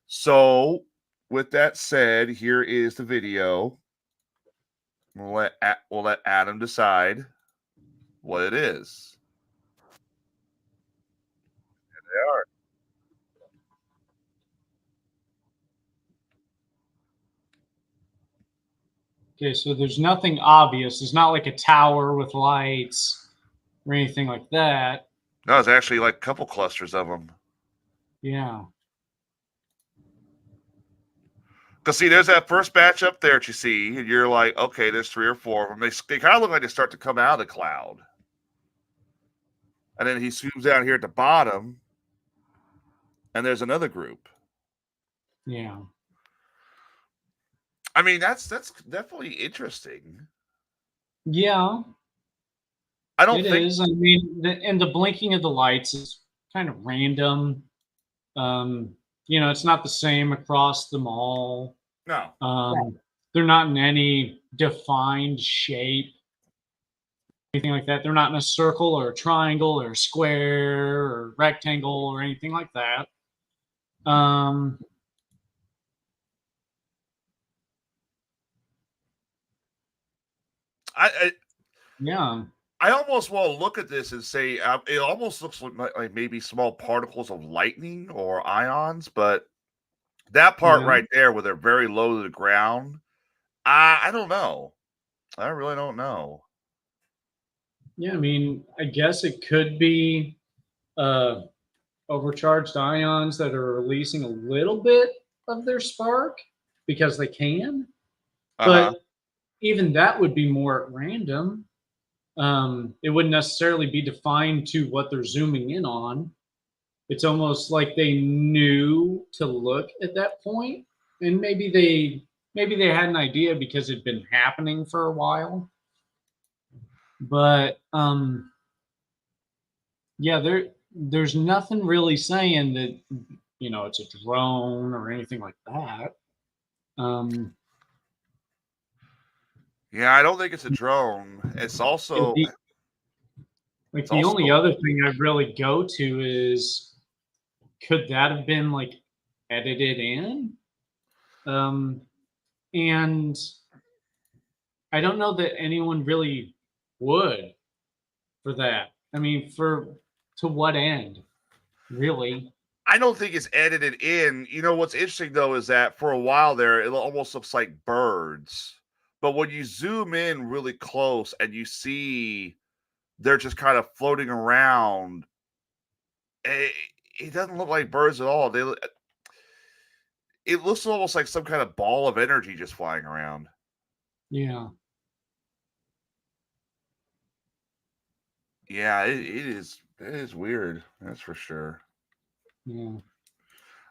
A: So, with that said, here is the video. We'll let Adam decide what it is. There they are.
B: Okay, so there's nothing obvious. There's not like a tower with lights or anything like that.
A: No, it's actually like a couple clusters of them.
B: Yeah.
A: Because see, there's that first batch up there that you see, and you're like, okay, there's 3 or 4 of them. They kind of look like they start to come out of the cloud. And then he zooms down here at the bottom, and there's another group.
B: Yeah.
A: I mean, that's definitely interesting.
B: Yeah.
A: I don't
B: It
A: think
B: is. I mean, and the blinking of the lights is kind of random. It's not the same across the mall.
A: no.
B: They're not in any defined shape, anything like that. They're not in a circle or a triangle or a square or rectangle or anything like that. Yeah.
A: I almost want to look at this and say it almost looks like maybe small particles of lightning or ions, but that part right there where they're very low to the ground, I don't know. I really don't know.
B: Yeah, I mean, I guess it could be overcharged ions that are releasing a little bit of their spark because they can. But even that would be more at random. It wouldn't necessarily be defined to what they're zooming in on. It's almost like they knew to look at that point, and maybe they had an idea because it'd been happening for a while. But yeah, there's nothing really saying that it's a drone or anything like that.
A: Yeah, I don't think it's a drone. It's also
B: the only other thing I really go to is, could that have been like edited in? And I don't know that anyone really would for that. I mean, to what end, really?
A: I don't think it's edited in. You know what's interesting though is that for a while there, it almost looks like birds. But when you zoom in really close and you see they're just kind of floating around, it doesn't look like birds at all. It looks almost like some kind of ball of energy just flying around.
B: Yeah.
A: Yeah, it is. It is weird. That's for sure.
B: Yeah.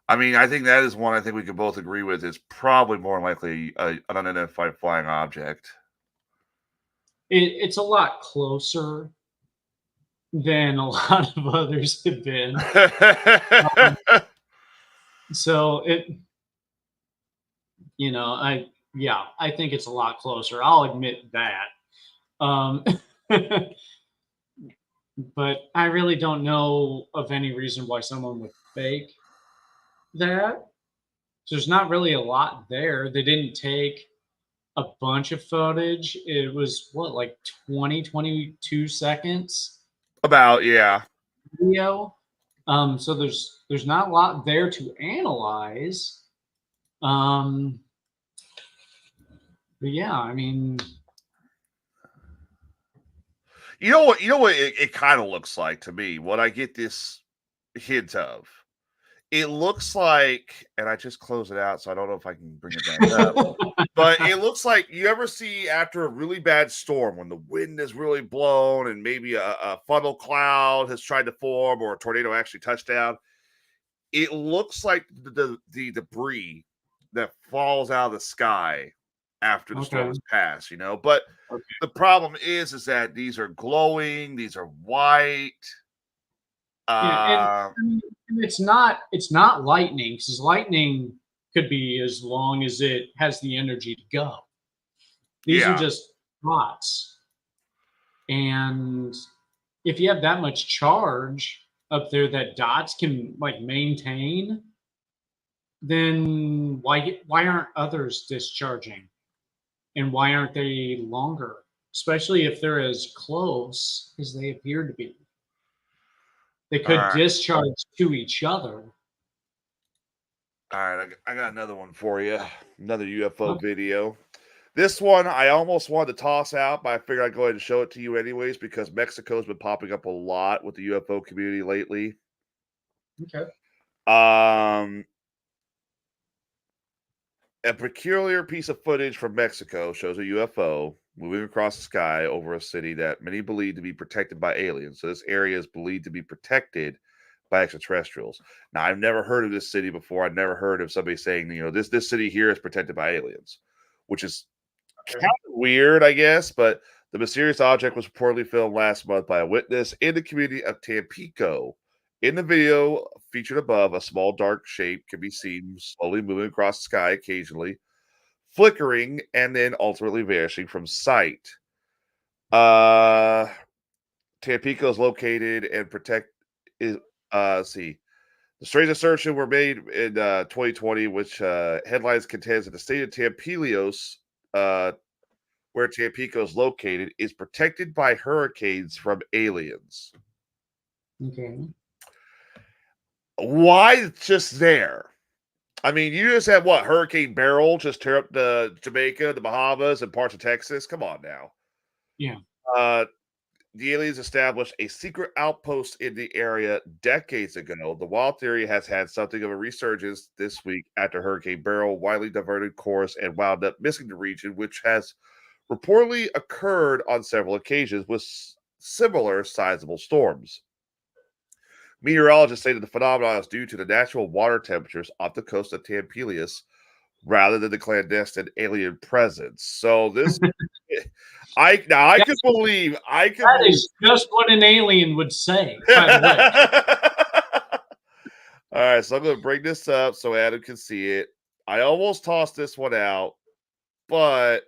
A: I mean, I think that is one I think we could both agree with is probably more likely an unidentified flying object.
B: It's a lot closer than a lot of others have been. So I think it's a lot closer. I'll admit that. But I really don't know of any reason why someone would fake that. So there's not really a lot there. They didn't take a bunch of footage. It was like 22 seconds
A: About, yeah.
B: video. So there's not a lot there to analyze. But yeah, I mean,
A: you know what it kind of looks like to me, what I get this hint of. It looks like, and I just closed it out, so I don't know if I can bring it back up. But it looks like, you ever see after a really bad storm when the wind is really blown and maybe a funnel cloud has tried to form or a tornado actually touched down? It looks like the debris that falls out of the sky after the storm has passed, But the problem is that these are glowing, these are white.
B: Yeah, and it's not lightning, because lightning could be as long as it has the energy to go. These are just dots. And if you have that much charge up there that dots can like maintain, then why aren't others discharging? And why aren't they longer? Especially if they're as close as they appear to be. They could discharge to each other.
A: All right, I got another one for you. Another UFO video. This one I almost wanted to toss out, but I figured I'd go ahead and show it to you anyways because Mexico's been popping up a lot with the UFO community lately.
B: Okay.
A: A peculiar piece of footage from Mexico shows a UFO moving across the sky over a city that many believe to be protected by aliens. So this area is believed to be protected by extraterrestrials. Now, I've never heard of this city before. I've never heard of somebody saying, this city here is protected by aliens, which is kind of weird, I guess. But the mysterious object was reportedly filmed last month by a witness in the community of Tampico. In the video featured above, a small dark shape can be seen slowly moving across the sky occasionally, flickering, and then ultimately vanishing from sight. Tampico is located and the strange assertion were made in 2020, which headlines contends that the state of Tampilios, where Tampico is located, is protected by hurricanes from aliens.
B: Okay.
A: Why just there? I mean, you just had what? Hurricane Beryl just tear up the Jamaica, the Bahamas, and parts of Texas. Come on now.
B: Yeah.
A: The aliens established a secret outpost in the area decades ago. The wild theory has had something of a resurgence this week after Hurricane Beryl widely diverted course and wound up missing the region, which has reportedly occurred on several occasions with similar sizable storms. Meteorologists say that the phenomenon is due to the natural water temperatures off the coast of Tampilius rather than the clandestine alien presence. So this I could believe
B: that is just what an alien would say, by the way.
A: All right, so I'm going to bring this up so Adam can see it. I almost tossed this one out, but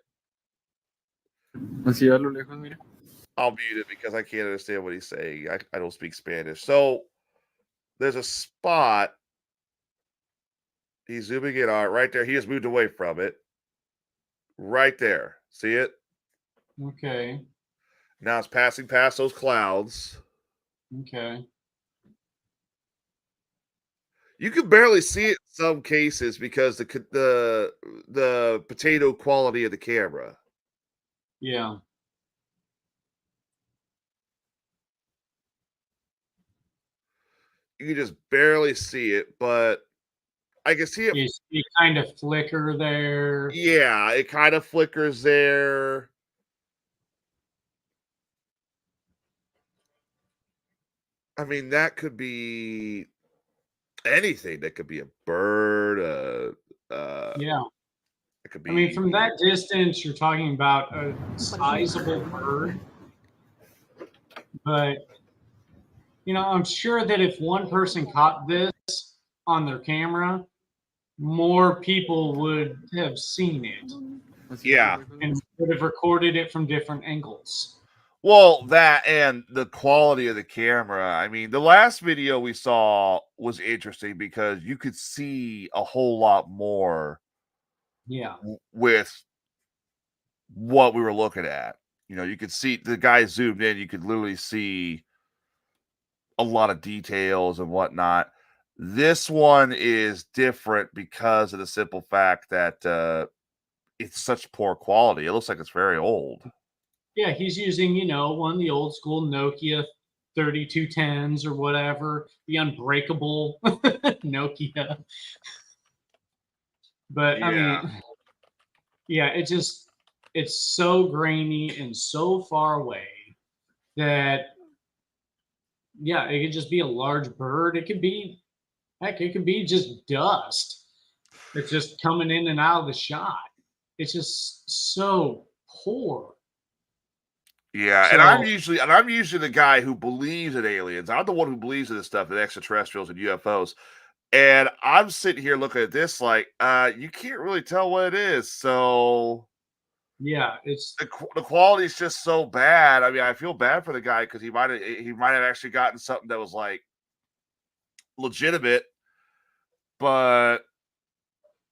A: I'll mute it because I can't understand what he's saying. I don't speak Spanish. So there's a spot. He's zooming in on it right there. He just moved away from it. Right there. See it?
B: Okay.
A: Now it's passing past those clouds.
B: Okay.
A: You can barely see it in some cases because the potato quality of the camera.
B: Yeah.
A: You can just barely see it, but I can see it.
B: You kind of flicker there.
A: Yeah, it kind of flickers there. I mean, that could be anything. That could be a bird.
B: Yeah.
A: It could be.
B: I mean, from that distance, you're talking about a sizable bird. But, I'm sure that if one person caught this on their camera, more people would have seen it.
A: Yeah.
B: And would have recorded it from different angles.
A: Well, that and the quality of the camera. I mean, the last video we saw was interesting because you could see a whole lot more.
B: Yeah.
A: With what we were looking at. You could see the guy zoomed in, you could literally see a lot of details and whatnot. This one is different because of the simple fact that it's such poor quality. It looks like it's very old.
B: Yeah, he's using, one of the old school Nokia 3210s or whatever, the unbreakable Nokia. But
A: Yeah.
B: I mean, yeah, it's so grainy and so far away that, yeah, it could just be a large bird. It could be just dust. It's just coming in and out of the shot. It's just so poor.
A: Yeah, and I'm usually the guy who believes in aliens. I'm the one who believes in this stuff, in extraterrestrials and UFOs. And I'm sitting here looking at this like, you can't really tell what it is. So
B: yeah, it's
A: the quality is just so bad. I mean, I feel bad for the guy because he might have actually gotten something that was like legitimate, but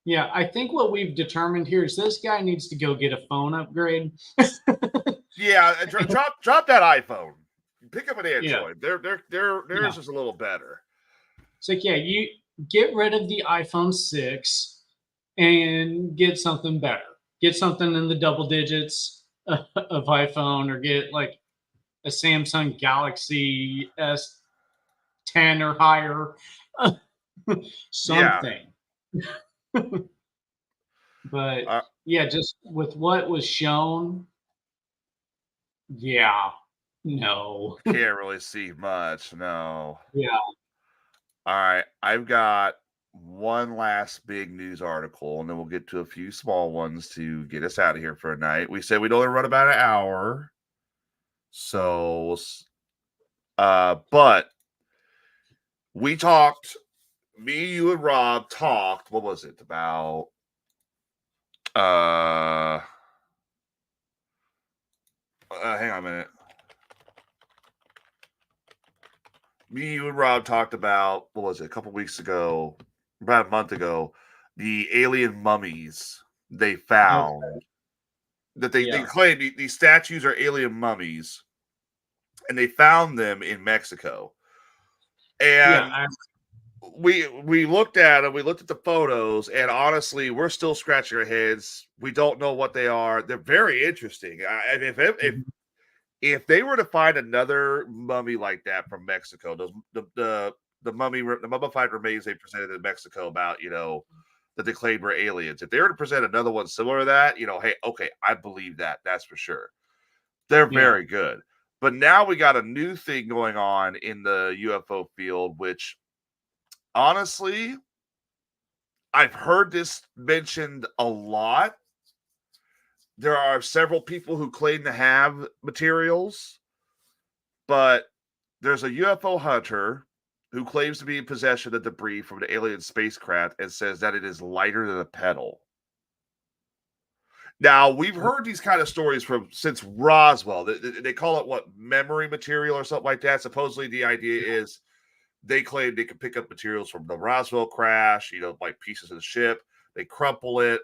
B: Yeah, I think what we've determined here is this guy needs to go get a phone upgrade.
A: Yeah, drop that iPhone. Pick up an
B: Yeah.
A: Android. Theirs is a little better.
B: It's like, yeah, you get rid of the iPhone 6 and get something better. Get something in the double digits of iPhone, or get like a Samsung Galaxy S10 or higher. Something. But yeah, just with what was shown, yeah, no.
A: Can't really see much, no.
B: Yeah.
A: All right, I've got one last big news article, and then we'll get to a few small ones to get us out of here for a night. We said we'd only run about an hour, so but we talked. Me, you, and Rob talked. What was it about? Hang on a minute. Me, you, and Rob talked about, what was it, a couple weeks ago, about a month ago, the alien mummies they found. Okay. That they claim these statues are alien mummies, and they found them in Mexico. And we looked at them, we looked at the photos, and honestly, we're still scratching our heads. We don't know what they are. They're very interesting. If they were to find another mummy like that from Mexico, the mummified remains they presented in Mexico about, that they claimed were aliens. If they were to present another one similar to that, hey, okay, I believe that. That's for sure. They're very good. But now we got a new thing going on in the UFO field, which honestly, I've heard this mentioned a lot. There are several people who claim to have materials, but there's a UFO hunter who claims to be in possession of debris from an alien spacecraft and says that it is lighter than a pedal. Now, we've heard these kind of stories since Roswell. They call it, what, memory material or something like that. Supposedly the idea is they claim they can pick up materials from the Roswell crash, like pieces of the ship. They crumple it,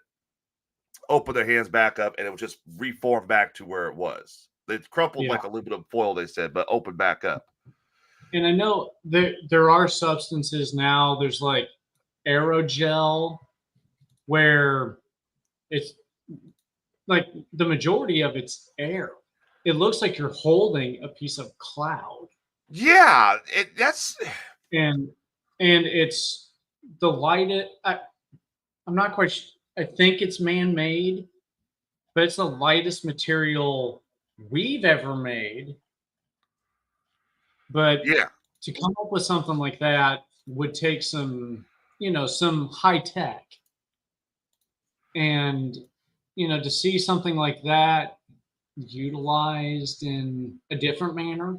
A: open their hands back up, and it would just reform back to where it was. It's crumpled like aluminum foil, they said, but open back up.
B: And I know there are substances now. There's like aerogel, where it's like the majority of it's air. It looks like you're holding a piece of cloud.
A: Yeah,
B: and it's the light. I'm not quite. I think it's man-made, but it's the lightest material we've ever made. But to come up with something like that would take some high tech. And, to see something like that utilized in a different manner,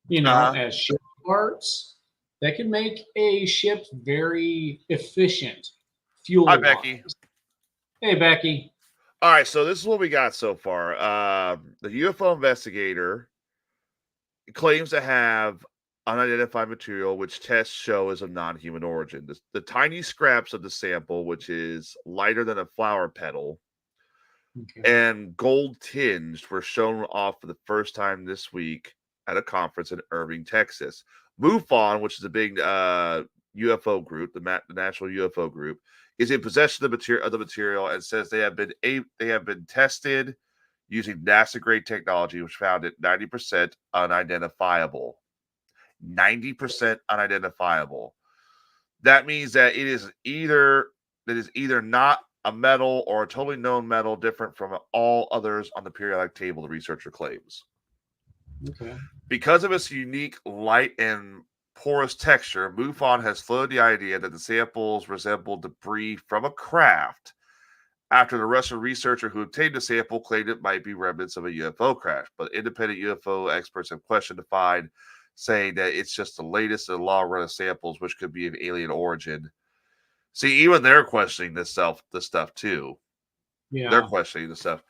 B: as ship parts, that could make a ship very efficient fuel.
A: Hi, Becky.
B: Hey, Becky.
A: All right, so this is what we got so far. The UFO investigator claims to have unidentified material, which tests show is of non-human origin. The tiny scraps of the sample, which is lighter than a flower petal, and gold tinged, were shown off for the first time this week at a conference in Irving, Texas. MUFON, which is a big UFO group, the National UFO Group, is in possession of the material and says they have been tested using NASA grade technology, which found it 90% unidentifiable. 90% unidentifiable. That means that it is either not a metal or a totally known metal different from all others on the periodic table, the researcher claims.
B: Okay.
A: Because of its unique light and porous texture, MUFON has floated the idea that the samples resemble debris from a craft, after the Russian researcher who obtained the sample claimed it might be remnants of a UFO crash. But independent UFO experts have questioned the find, saying that it's just the latest in a long run of samples, which could be of alien origin. See, even they're questioning this stuff too.
B: Yeah.
A: They're questioning this stuff.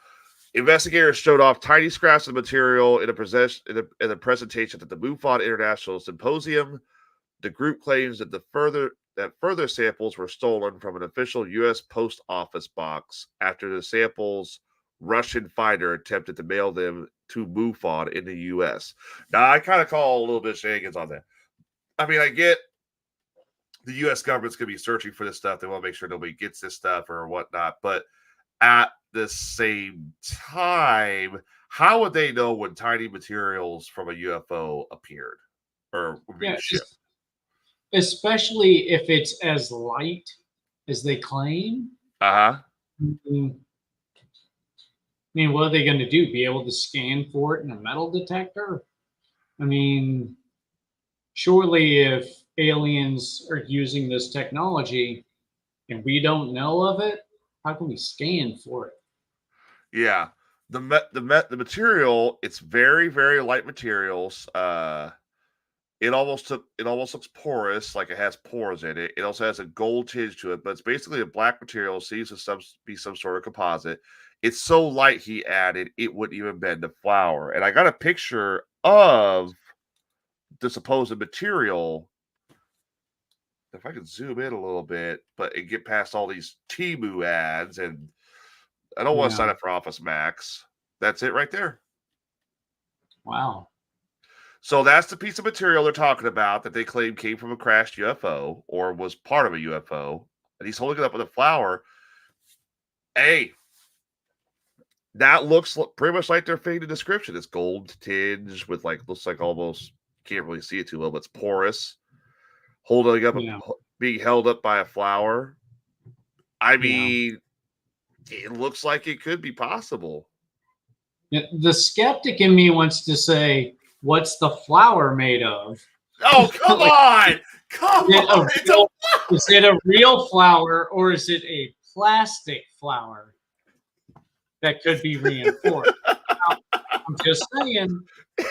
A: Investigators showed off tiny scraps of material in a presentation at the MUFON International Symposium. The group claims that that further samples were stolen from an official U.S. post office box after the samples Russian fighter attempted to mail them to MUFON in the U.S. Now, I kind of call a little bit of shenanigans on that. I mean, I get the U.S. government's going to be searching for this stuff. They want to make sure nobody gets this stuff or whatnot. But at the same time, how would they know when tiny materials from a UFO appeared or were being shipped?
B: Especially if it's as light as they claim. I mean, what are they going to do? Be able to scan for it in a metal detector? I mean, surely if aliens are using this technology and we don't know of it, how can we scan for it?
A: Yeah. The material, it's very, very light materials. It almost looks porous, like it has pores in it. It also has a gold tinge to it, but it's basically a black material, seems to be some sort of composite. It's so light, he added, it wouldn't even bend a flower. And I got a picture of the supposed material. If I could zoom in a little bit, but and get past all these Temu ads, and I don't want to sign up for Office Max. That's it right there.
B: Wow.
A: So that's the piece of material they're talking about that they claim came from a crashed UFO or was part of a UFO. And he's holding it up with a flower. Hey, that looks pretty much like their faded description. It's gold tinge with looks like almost, can't really see it too well, but it's porous. Holding up, being held up by a flower. I mean, it looks like it could be possible.
B: The skeptic in me wants to say, what's the flower made of?
A: Oh, come on! Come on!
B: Is it a real flower or is it a plastic flower that could be reinforced? Now, I'm just saying,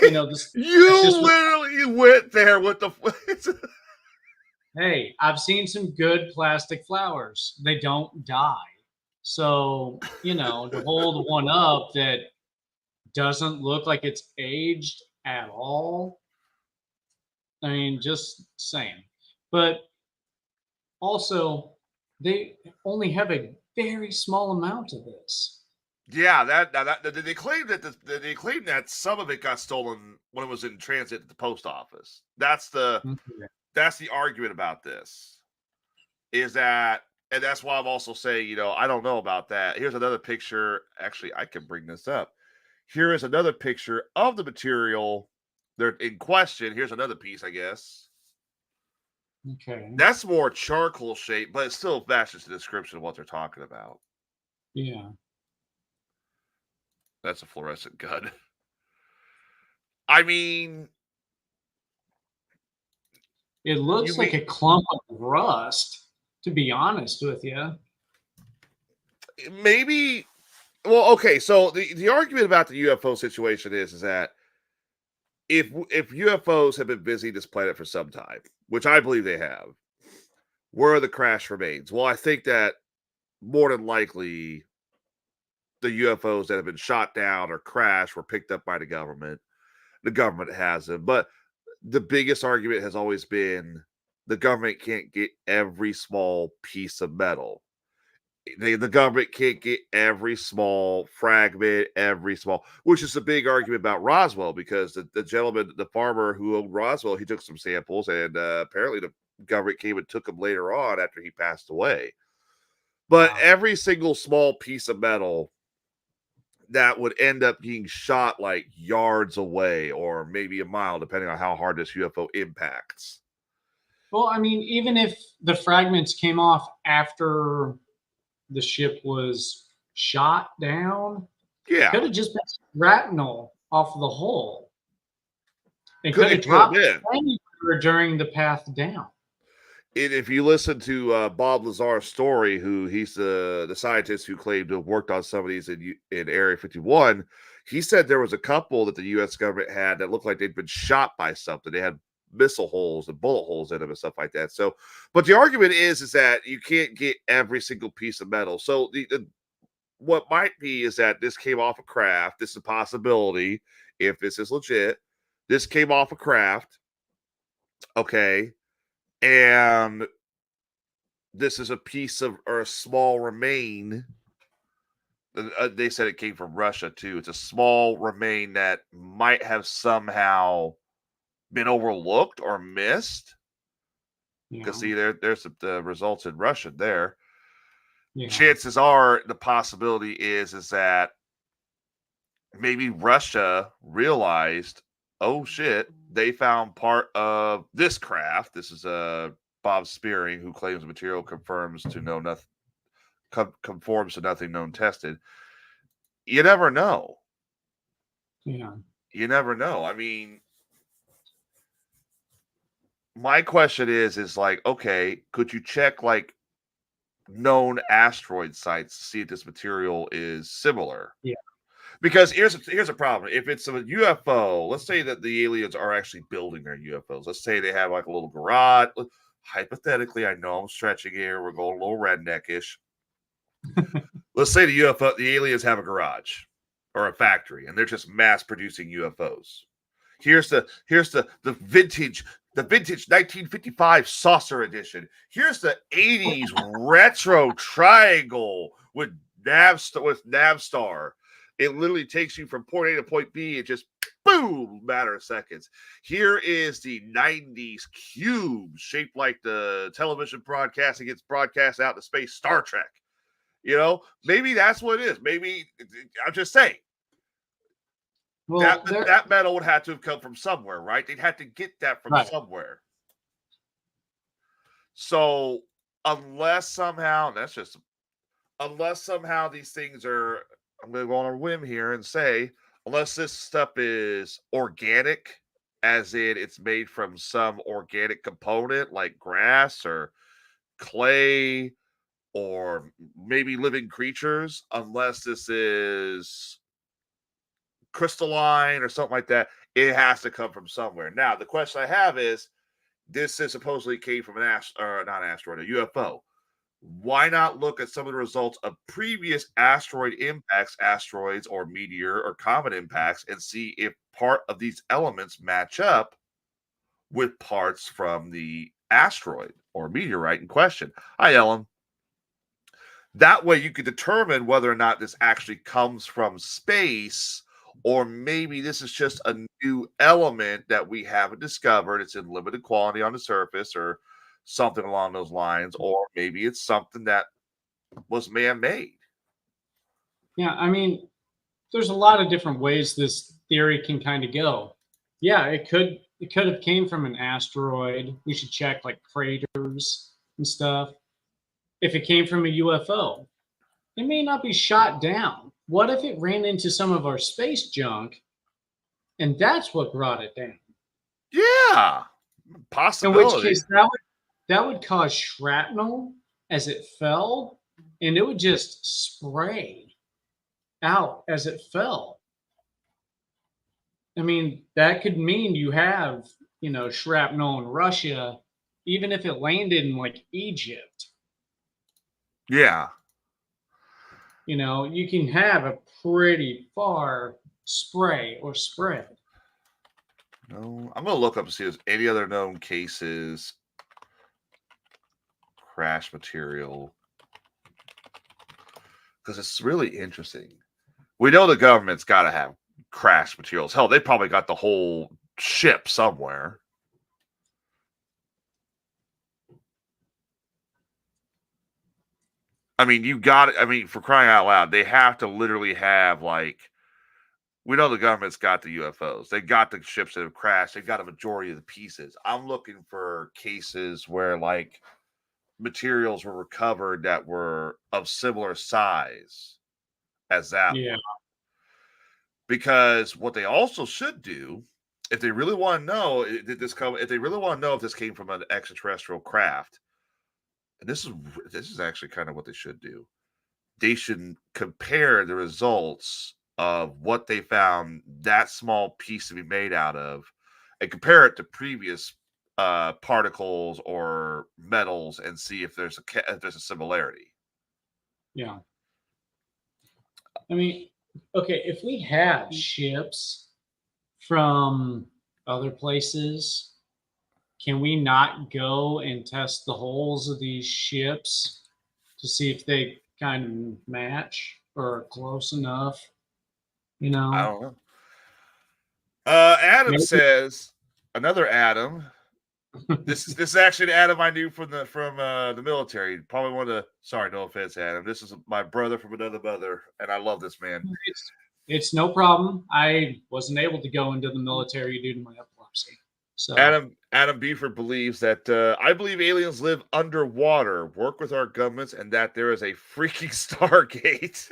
A: you literally went there with the.
B: Hey, I've seen some good plastic flowers. They don't die. So, to hold one up that doesn't look like it's aged at all. I mean, just saying. But also, they only have a very small amount of this.
A: Yeah, they claimed that some of it got stolen when it was in transit at the post office. That's the argument about this. Is that, and that's why I'm also saying, I don't know about that. Here's another picture. Actually, I can bring this up. Here is another picture of the material they're in question. Here's another piece, I guess.
B: Okay.
A: That's more charcoal shape, but it still matches the description of what they're talking about.
B: Yeah.
A: That's a fluorescent gun. I mean,
B: it looks like a clump of rust, to be honest with you.
A: Maybe. Well, okay. So the argument about the UFO situation is that if UFOs have been visiting this planet for some time, which I believe they have, where are the crash remains? Well, I think that more than likely the UFOs that have been shot down or crashed were picked up by the government. The government has them. But the biggest argument has always been the government can't get every small piece of metal. The government can't get every small fragment, which is a big argument about Roswell, because the gentleman, the farmer who owned Roswell, he took some samples, and apparently the government came and took them later on after he passed away. But every single small piece of metal that would end up being shot like yards away or maybe a mile, depending on how hard this UFO impacts.
B: Well, I mean, even if the fragments came off after the ship was shot down,
A: yeah,
B: could have just been shrapnel off of the hull. It could have dropped anywhere during the path down.
A: And if you listen to Bob Lazar's story, he's the scientist who claimed to have worked on some of these in Area 51, he said there was a couple that the U.S. government had that looked like they'd been shot by something. They had missile holes and bullet holes in them and stuff like that. So, but the argument is that you can't get every single piece of metal. So what might be is that this came off a craft. This is a possibility if this is legit. This came off a craft. Okay. And this is a piece of or a small remain. They said it came from Russia too. It's a small remain that might have somehow been overlooked or missed. Because see, there's the results in Russia there. Yeah. Chances are the possibility is that maybe Russia realized, oh shit, they found part of this craft. This is Bob Spearing, who claims the material conforms to nothing known tested. You never know.
B: Yeah.
A: You never know. I mean, my question is like, okay, could you check like known asteroid sites to see if this material is similar?
B: Yeah.
A: Because here's a problem. If it's a UFO, let's say that the aliens are actually building their UFOs. Let's say they have like a little garage. Hypothetically, I know I'm stretching here. We're going a little redneckish. Let's say the aliens have a garage or a factory, and they're just mass producing UFOs. Here's the vintage 1955 saucer edition. Here's the 80s retro triangle with Navstar. It literally takes you from point A to point B. It just boom, matter of seconds. Here is the 90s cube shaped like the television broadcasting gets broadcast out to space, Star Trek. You know, maybe that's what it is. Maybe I'm just saying. Well, that metal would have to have come from somewhere, right? They'd have to get that from somewhere. So unless somehow these things are, I'm going to go on a whim here and say, unless this stuff is organic, as in it's made from some organic component like grass or clay or maybe living creatures, unless this is crystalline or something like that, it has to come from somewhere. Now, the question I have is, this is supposedly came from a UFO. Why not look at some of the results of previous asteroid impacts, asteroids or meteor or comet impacts, and see if part of these elements match up with parts from the asteroid or meteorite in question? Hi, Ellen. That way you could determine whether or not this actually comes from space, or maybe this is just a new element that we haven't discovered. It's in limited quantity on the surface or something along those lines, or maybe it's something that was man-made.
B: Yeah, I mean, there's a lot of different ways this theory can kind of go. Yeah, it could have came from an asteroid. We should check like craters and stuff. If it came from a UFO, it may not be shot down. What if it ran into some of our space junk and that's what brought it down?
A: Yeah, possibility.
B: In which case that would cause shrapnel as it fell, and it would just spray out as it fell. I mean, that could mean you have, shrapnel in Russia, even if it landed in like Egypt.
A: Yeah.
B: You can have a pretty far spray or spread.
A: No, I'm going to look up to see if there's any other known cases. Crash material. Because it's really interesting. We know the government's got to have crash materials. Hell, they probably got the whole ship somewhere. I mean, for crying out loud, they have to literally have like, we know the government's got the UFOs. They got the ships that have crashed. They got a majority of the pieces. I'm looking for cases where like materials were recovered that were of similar size as that.
B: Yeah.
A: One. Because what they also should do, if they really want to know, if they really want to know if this came from an extraterrestrial craft, and this is actually kind of what they should do. They should compare the results of what they found that small piece to be made out of, and compare it to previous particles or metals, and see if there's a similarity.
B: Yeah. I mean, okay, if we have ships from other places can we not go and test the holes of these ships to see if they kind of match or are close enough? You
A: I
B: know,
A: don't know. Adam
B: maybe.
A: says, another Adam. This is actually an Adam I knew from the military. Probably one of the, sorry, no offense, Adam. This is my brother from another mother, and I love this man.
B: It's no problem. I wasn't able to go into the military due to my epilepsy. So
A: Adam Buford believes that I believe aliens live underwater, work with our governments, and that there is a freaking Stargate.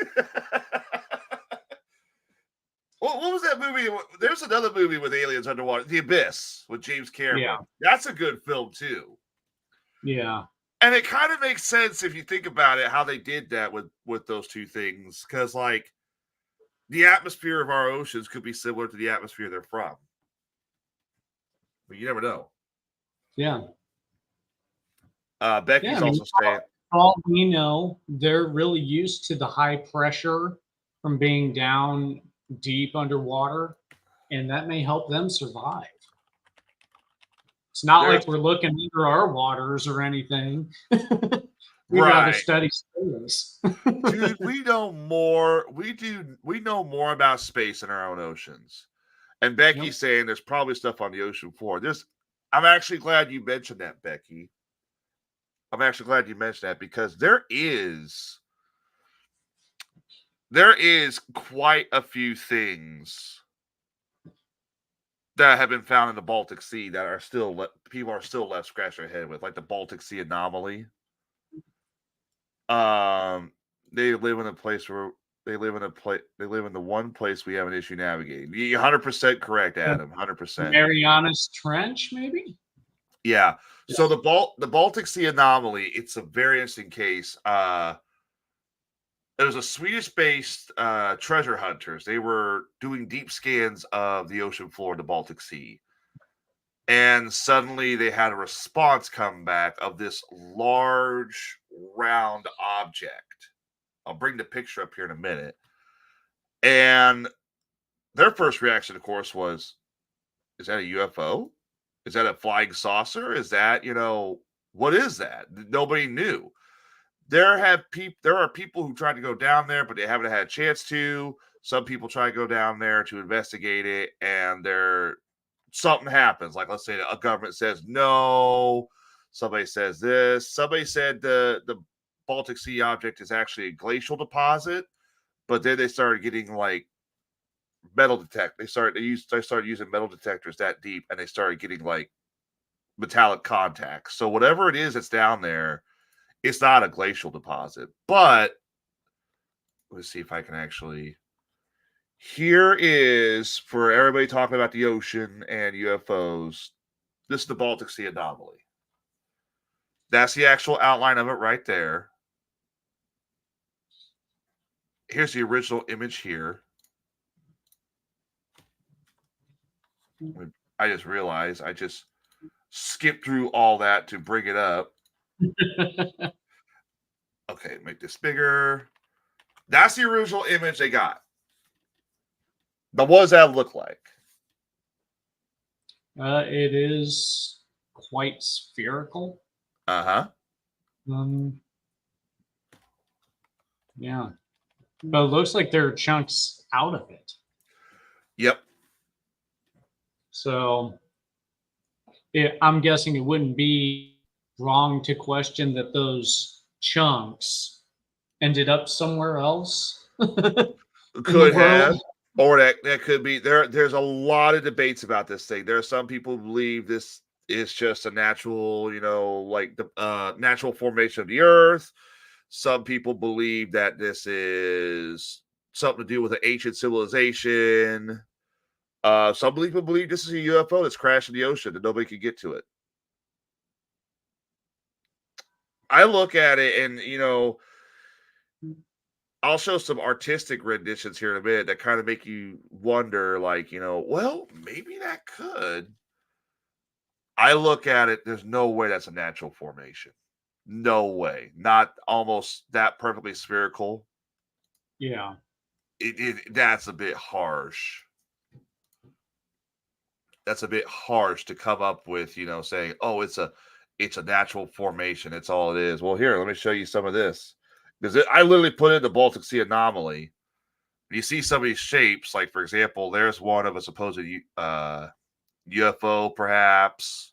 A: What was that movie? There's another movie with aliens underwater, The Abyss, with James Cameron.
B: Yeah.
A: That's a good film too.
B: Yeah.
A: And it kind of makes sense if you think about it, how they did that with those two things, because like the atmosphere of our oceans could be similar to the atmosphere they're from. But you never know.
B: Yeah.
A: Becky's also saying,
B: for all we know, they're really used to the high pressure from being down deep underwater, and that may help them survive. It's not like we're looking under our waters or anything. We got to study space.
A: Dude, we know more. We know more about space in our own oceans. And Becky's saying there's probably stuff on the ocean floor. I'm actually glad you mentioned that, Becky. I'm actually glad you mentioned that because there is quite a few things that have been found in the Baltic Sea that are still people are still left scratching their head with, like the Baltic Sea anomaly. They live in a place where they live in the one place we have an issue navigating. You're 100% correct, Adam. 100%.
B: Marianas Trench, maybe.
A: Yeah. So the Baltic Sea anomaly, it's a very interesting case. It was a Swedish-based treasure hunters. They were doing deep scans of the ocean floor of the Baltic Sea. And suddenly they had a response come back of this large, round object. I'll bring the picture up here in a minute. And their first reaction, of course, was, is that a UFO? Is that a flying saucer? Is that, what is that? Nobody knew. There are people who tried to go down there, but they haven't had a chance to. Some people try to go down there to investigate it, and something happens. Like, let's say a government says no. Somebody says this. Somebody said the Baltic Sea object is actually a glacial deposit, but then they started getting like metal detect. They started using metal detectors that deep, and they started getting like metallic contacts. So whatever it is that's down there, it's not a glacial deposit. But let's see if I can actually. Here is, for everybody talking about the ocean and UFOs, this is the Baltic Sea anomaly. That's the actual outline of it right there. Here's the original image here. I just realized I just skipped through all that to bring it up. Okay, make this bigger. That's the original image they got. Now, what does that look like?
B: It is quite spherical.
A: Uh-huh.
B: Yeah. But it looks like there are chunks out of it.
A: Yep.
B: So I'm guessing it wouldn't be wrong to question that those chunks ended up somewhere else.
A: Could have. Or that could be. There's a lot of debates about this thing. There are some people who believe this is just a natural, like the natural formation of the earth. Some people believe that this is something to do with an ancient civilization. Some people believe this is a UFO that's crashed in the ocean and nobody can get to it. I look at it and, I'll show some artistic renditions here in a minute that kind of make you wonder, like, well, maybe that could. I look at it, there's no way that's a natural formation. No way. Not almost that perfectly spherical.
B: Yeah.
A: That's a bit harsh. that's a bit harsh to come up with, saying, "Oh, it's a natural formation. It's all it is." Well, here, let me show you some of this, because I literally put in the Baltic Sea anomaly. You see some of these shapes, like for example, there's one of a supposed UFO, perhaps.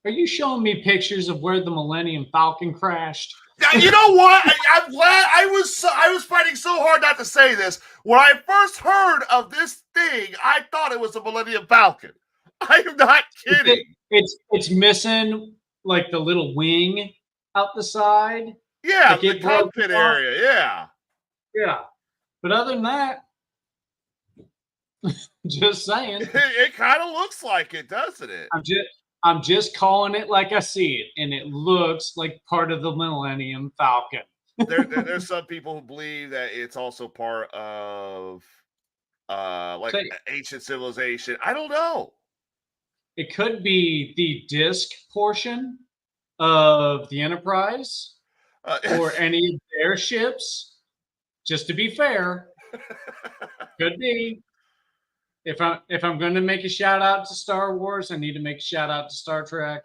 B: Are you showing me pictures of where the Millennium Falcon crashed?
A: Now, you know what? I'm glad I was fighting so hard not to say this. When I first heard of this thing, I thought it was a Millennium Falcon. I am not kidding.
B: It's missing like the little wing out the side.
A: Yeah,
B: like
A: the cockpit area. Yeah.
B: Yeah. But other than that, just saying.
A: It kind of looks like it, doesn't it?
B: I'm just calling it like I see it, and it looks like part of the Millennium Falcon.
A: There's some people who believe that it's also part of ancient civilization. I don't know.
B: It could be the disc portion of the Enterprise or any of their ships. Just to be fair, could be. If I'm going to make a shout out to Star Wars, I need to make a shout out to Star Trek,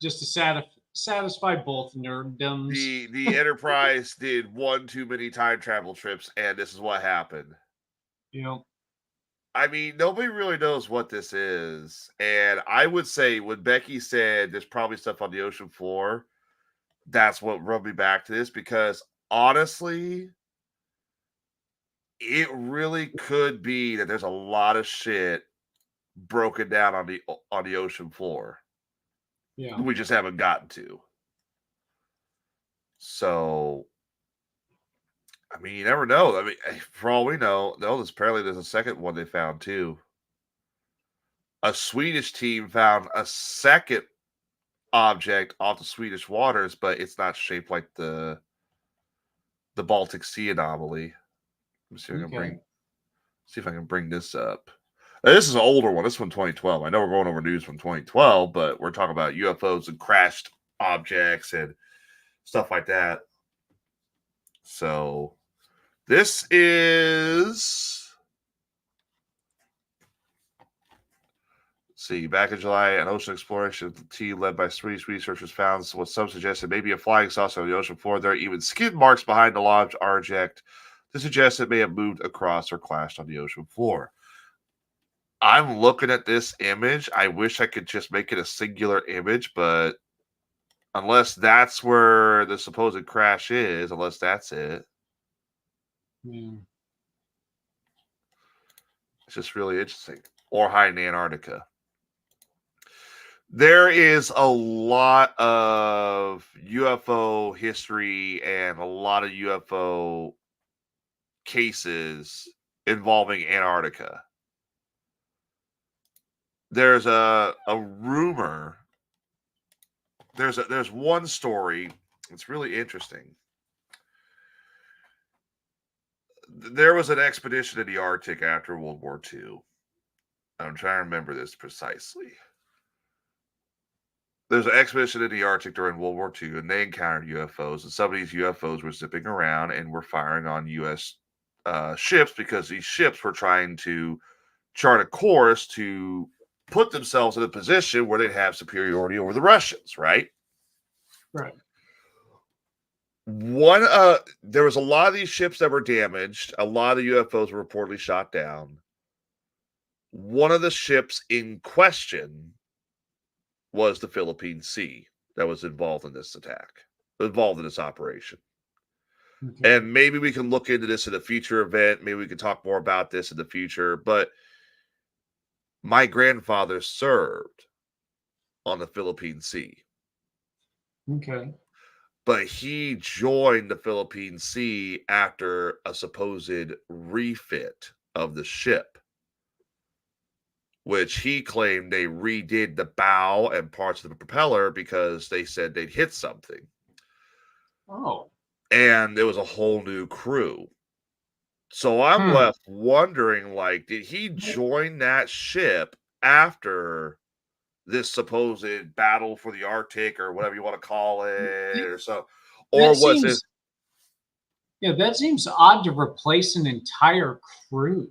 B: just to satisfy both nerddoms.
A: The Enterprise did one too many time travel trips, and this is what happened. I mean, nobody really knows what this is, and I would say when Becky said there's probably stuff on the ocean floor, that's what rubbed me back to this, because honestly, it really could be that there's a lot of shit broken down on the ocean floor.
B: Yeah,
A: we just haven't gotten to. So, I mean, you never know. I mean, for all we know, apparently there's a second one they found too. A Swedish team found a second object off the Swedish waters, but it's not shaped like the Baltic Sea anomaly. Let me see if I can bring this up. Now, this is an older one. This one 2012. I know we're going over news from 2012, but we're talking about UFOs and crashed objects and stuff like that. So this is, see, back in July, an ocean exploration team led by Swedish researchers found what some suggested may be a flying saucer on the ocean floor. There are even skid marks behind the large object to suggest it may have moved across or clashed on the ocean floor. I'm looking at this image. I wish I could just make it a singular image, but unless that's where the supposed crash is, unless that's it.
B: Yeah.
A: It's just really interesting. Or high in Antarctica. There is a lot of UFO history and a lot of UFO cases involving Antarctica. There's a rumor. There's one story. It's really interesting. There was an expedition in the Arctic after World War II. I'm trying to remember this precisely. There's an expedition in the Arctic during World War II, and they encountered UFOs, and some of these UFOs were zipping around and were firing on U.S. Ships, because these ships were trying to chart a course to put themselves in a position where they'd have superiority over the Russians, right?
B: Right.
A: There was a lot of these ships that were damaged. A lot of the UFOs were reportedly shot down. One of the ships in question was the Philippine Sea that was involved in this operation. Okay. And maybe we can look into this in a future event. Maybe we can talk more about this in the future. But my grandfather served on the Philippine Sea.
B: Okay.
A: But he joined the Philippine Sea after a supposed refit of the ship, which he claimed they redid the bow and parts of the propeller because they said they'd hit something.
B: Oh.
A: And it was a whole new crew. So I'm left wondering, like, did he join that ship after this supposed battle for the Arctic, or whatever you want to call it, or so? Or was it?
B: Yeah, that seems odd to replace an entire crew.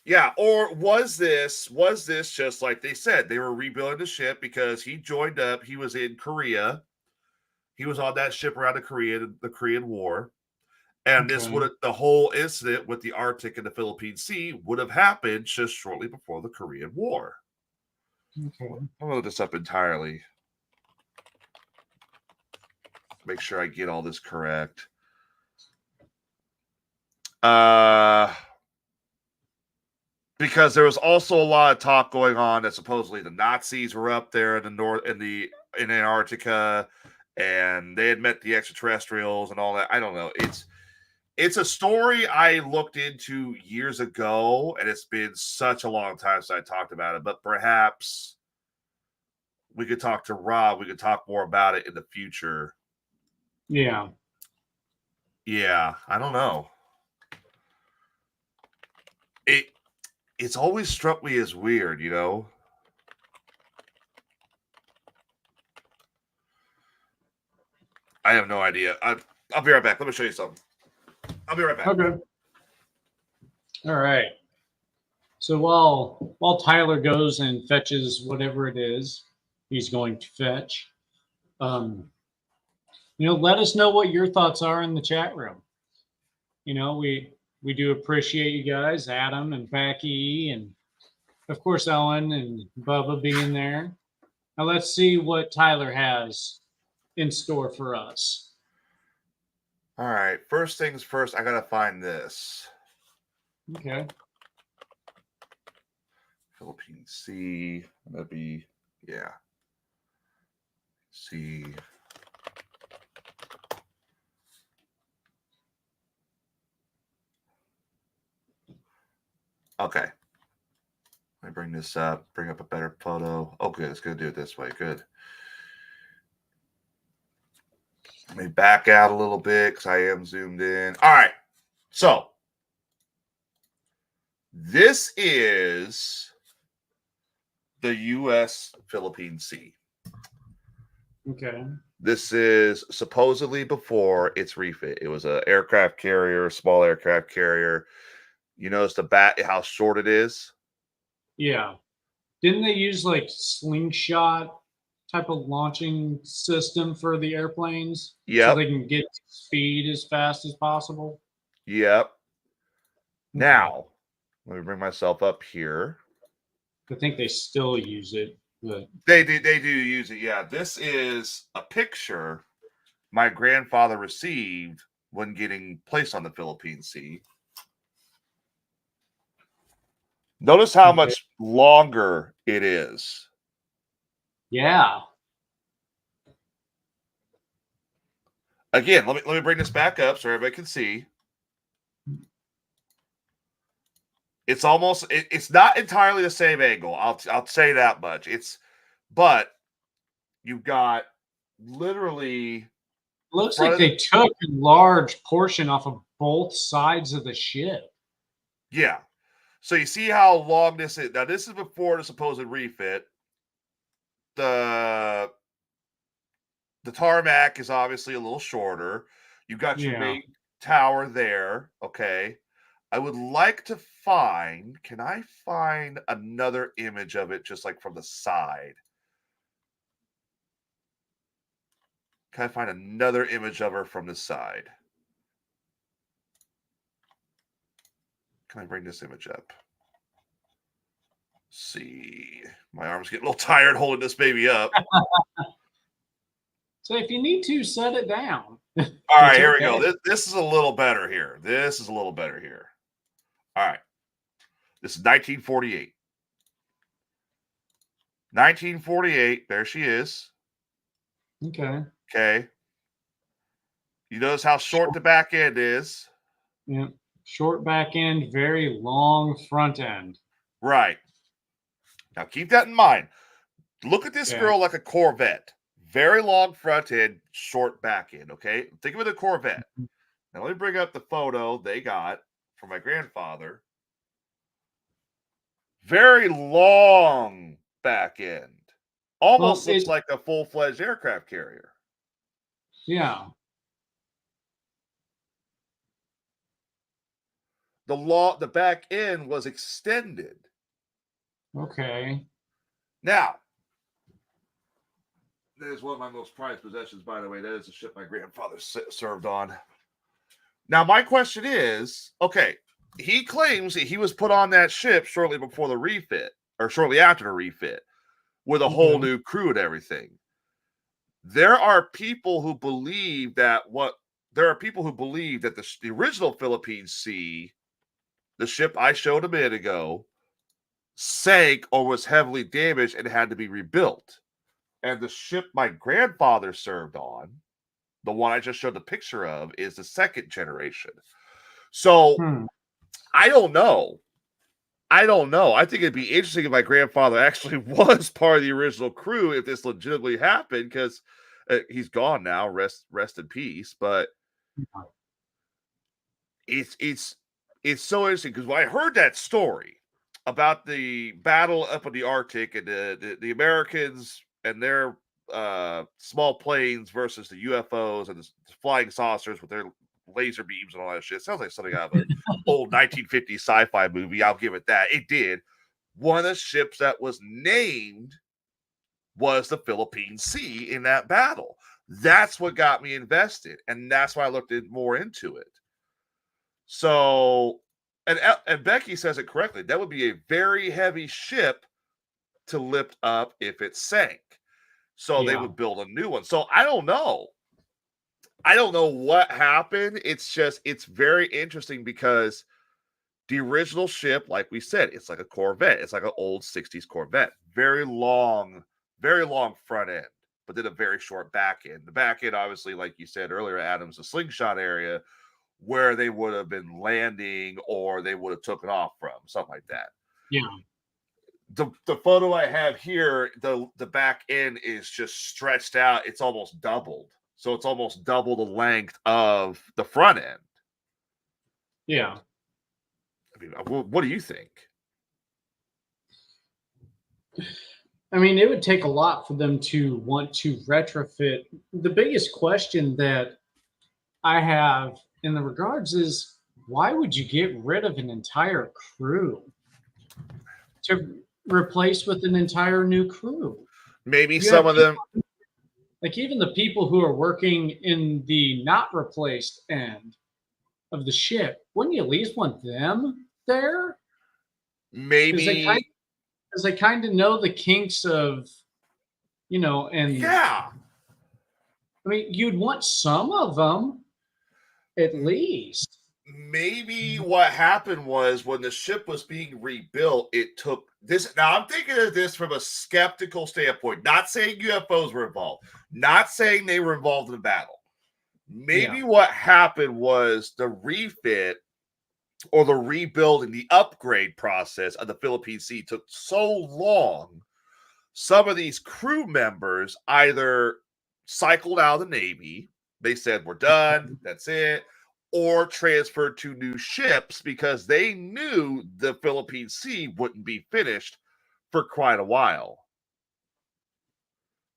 A: Yeah, or was this just like they said, they were rebuilding the ship because he joined up, he was in Korea. He was on that ship around the Korean War. And this would have, the whole incident with the Arctic and the Philippine Sea would have happened just shortly before the Korean War.
B: Okay.
A: I'll look this up entirely. Make sure I get all this correct. Because there was also a lot of talk going on that supposedly the Nazis were up there in the north in Antarctica, and they had met the extraterrestrials and all that. I don't know. It's a story I looked into years ago, and it's been such a long time since I talked about it. But perhaps we could talk to Rob. We could talk more about it in the future.
B: Yeah.
A: Yeah, I don't know. It's always struck me as weird, you know? I have no idea. I'll be right back. Let me show you something. I'll be right back.
B: Okay. All right. So while Tyler goes and fetches whatever it is he's going to fetch, let us know what your thoughts are in the chat room. We do appreciate you guys, Adam and Becky, and of course Ellen and Bubba being there. Now let's see what Tyler has in store for us.
A: All right. First things first, I gotta find this.
B: Okay.
A: Philippine Sea. That'd be, yeah. Sea. Okay. Let me bring this up. Bring up a better photo. Oh, good. It's gonna do it this way. Good. Let me back out a little bit because I am zoomed in. All right. So this is the U.S. Philippine Sea.
B: Okay.
A: This is supposedly before its refit. It was an aircraft carrier, small aircraft carrier. You notice how short it is?
B: Yeah. Didn't they use like slingshot type of launching system for the airplanes?
A: Yep.
B: So they can get speed as fast as possible?
A: Yep.
B: Okay.
A: Now, let me bring myself up here.
B: I think they still use it, but
A: they do use it. Yeah, this is a picture my grandfather received when getting placed on the Philippine Sea. Notice how much longer it is.
B: Yeah.
A: Again, let me bring this back up so everybody can see. It's not entirely the same angle. I'll say that much. But you've got literally.
B: Looks like they took a large portion off of both sides of the ship.
A: Yeah. So you see how long this is. Now, this is before the supposed refit. The tarmac is obviously a little shorter. You've got your main tower there. Okay. I would like to find, can I find another image of it just like from the side? Can I find another image of her from the side? Can I bring this image up? Let's see. My arm's getting a little tired holding this baby up.
B: So if you need to, set it down.
A: All right, here we go. This is a little better here. All right. This is 1948. 1948. There she is. Okay. You notice how short the back end is?
B: Yeah. Short back end, very long front end.
A: Right. Now keep that in mind. Look at this girl like a Corvette. Very long front end, short back end, okay? Think of it a Corvette. Now let me bring up the photo they got from my grandfather. Very long back end. Almost looks like a full-fledged aircraft carrier.
B: Yeah.
A: the back end was extended.
B: Okay.
A: Now, that is one of my most prized possessions, by the way. That is a ship my grandfather served on. Now, my question is, okay, he claims that he was put on that ship shortly before the refit, or shortly after the refit, with a whole new crew and everything. There are people who believe that the original Philippine Sea, the ship I showed a minute ago, sank or was heavily damaged and had to be rebuilt. And the ship my grandfather served on, the one I just showed the picture of, is the second generation. So I don't know. I think it'd be interesting if my grandfather actually was part of the original crew if this legitimately happened, because he's gone now. Rest in peace. But it's so interesting because when I heard that story about the battle up in the Arctic and the Americans and their small planes versus the UFOs and the flying saucers with their laser beams and all that shit. It sounds like something out of an old 1950s sci-fi movie. I'll give it that. It did. One of the ships that was named was the Philippine Sea in that battle. That's what got me invested, and that's why I looked more into it. So, and Becky says it correctly. That would be a very heavy ship to lift up if it sank. So they would build a new one. So I don't know. I don't know what happened. It's very interesting because the original ship, like we said, it's like a Corvette. It's like an old 60s Corvette. Very long front end, but then a very short back end. The back end, obviously, like you said earlier, Adam's a slingshot area where they would have been landing or they would have taken off from, something like that.
B: Yeah.
A: The photo I have here, the back end is just stretched out. It's almost doubled. So it's almost double the length of the front end.
B: Yeah.
A: I mean, what do you think?
B: I mean, it would take a lot for them to want to retrofit. The biggest question that I have in the regards is, why would you get rid of an entire crew to replace with an entire new crew?
A: Maybe some of them,
B: like even the people who are working in the not replaced end of the ship, wouldn't you at least want them there?
A: Maybe
B: because they kind of know the kinks of, and
A: yeah.
B: I mean, you'd want some of them at least.
A: Maybe what happened was when the ship was being rebuilt, it took this. Now, I'm thinking of this from a skeptical standpoint, not saying UFOs were involved, not saying they were involved in the battle. Maybe what happened was the refit or the rebuilding, the upgrade process of the Philippine Sea took so long. Some of these crew members either cycled out of the Navy, they said, we're done, that's it, or transferred to new ships because they knew the Philippine Sea wouldn't be finished for quite a while.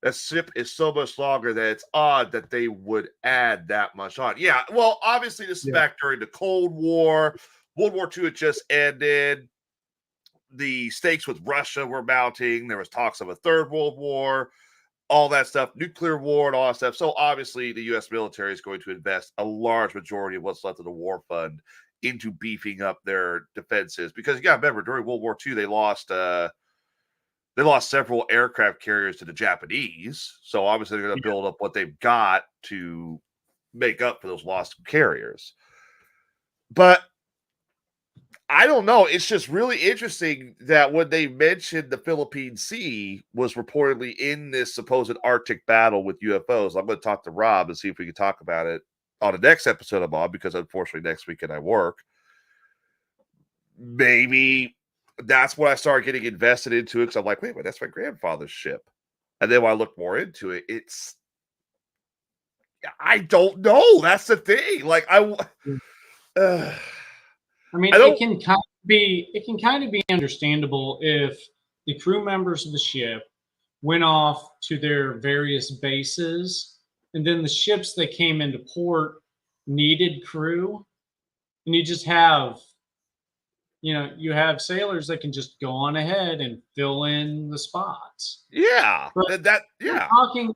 A: That ship is so much longer that it's odd that they would add that much on. Yeah, well, obviously this is back during the Cold War. World War II had just ended. The stakes with Russia were mounting. There was talks of a third World War, all that stuff, nuclear war and all that stuff. So obviously the U.S. military is going to invest a large majority of what's left of the war fund into beefing up their defenses. Because you got to remember, during World War II, they lost several aircraft carriers to the Japanese. So obviously they're going to build up what they've got to make up for those lost carriers. But I don't know. It's just really interesting that when they mentioned the Philippine Sea was reportedly in this supposed Arctic battle with UFOs. I'm going to talk to Rob and see if we can talk about it on the next episode of Bob, because unfortunately next weekend I work. Maybe that's when I started getting invested into it, because I'm like, wait, that's my grandfather's ship. And then when I look more into it, I don't know. That's the thing. Like
B: I mean, it can kind of be understandable if the crew members of the ship went off to their various bases, and then the ships that came into port needed crew, and you just have you have sailors that can just go on ahead and fill in the spots.
A: Yeah,
B: But
A: yeah.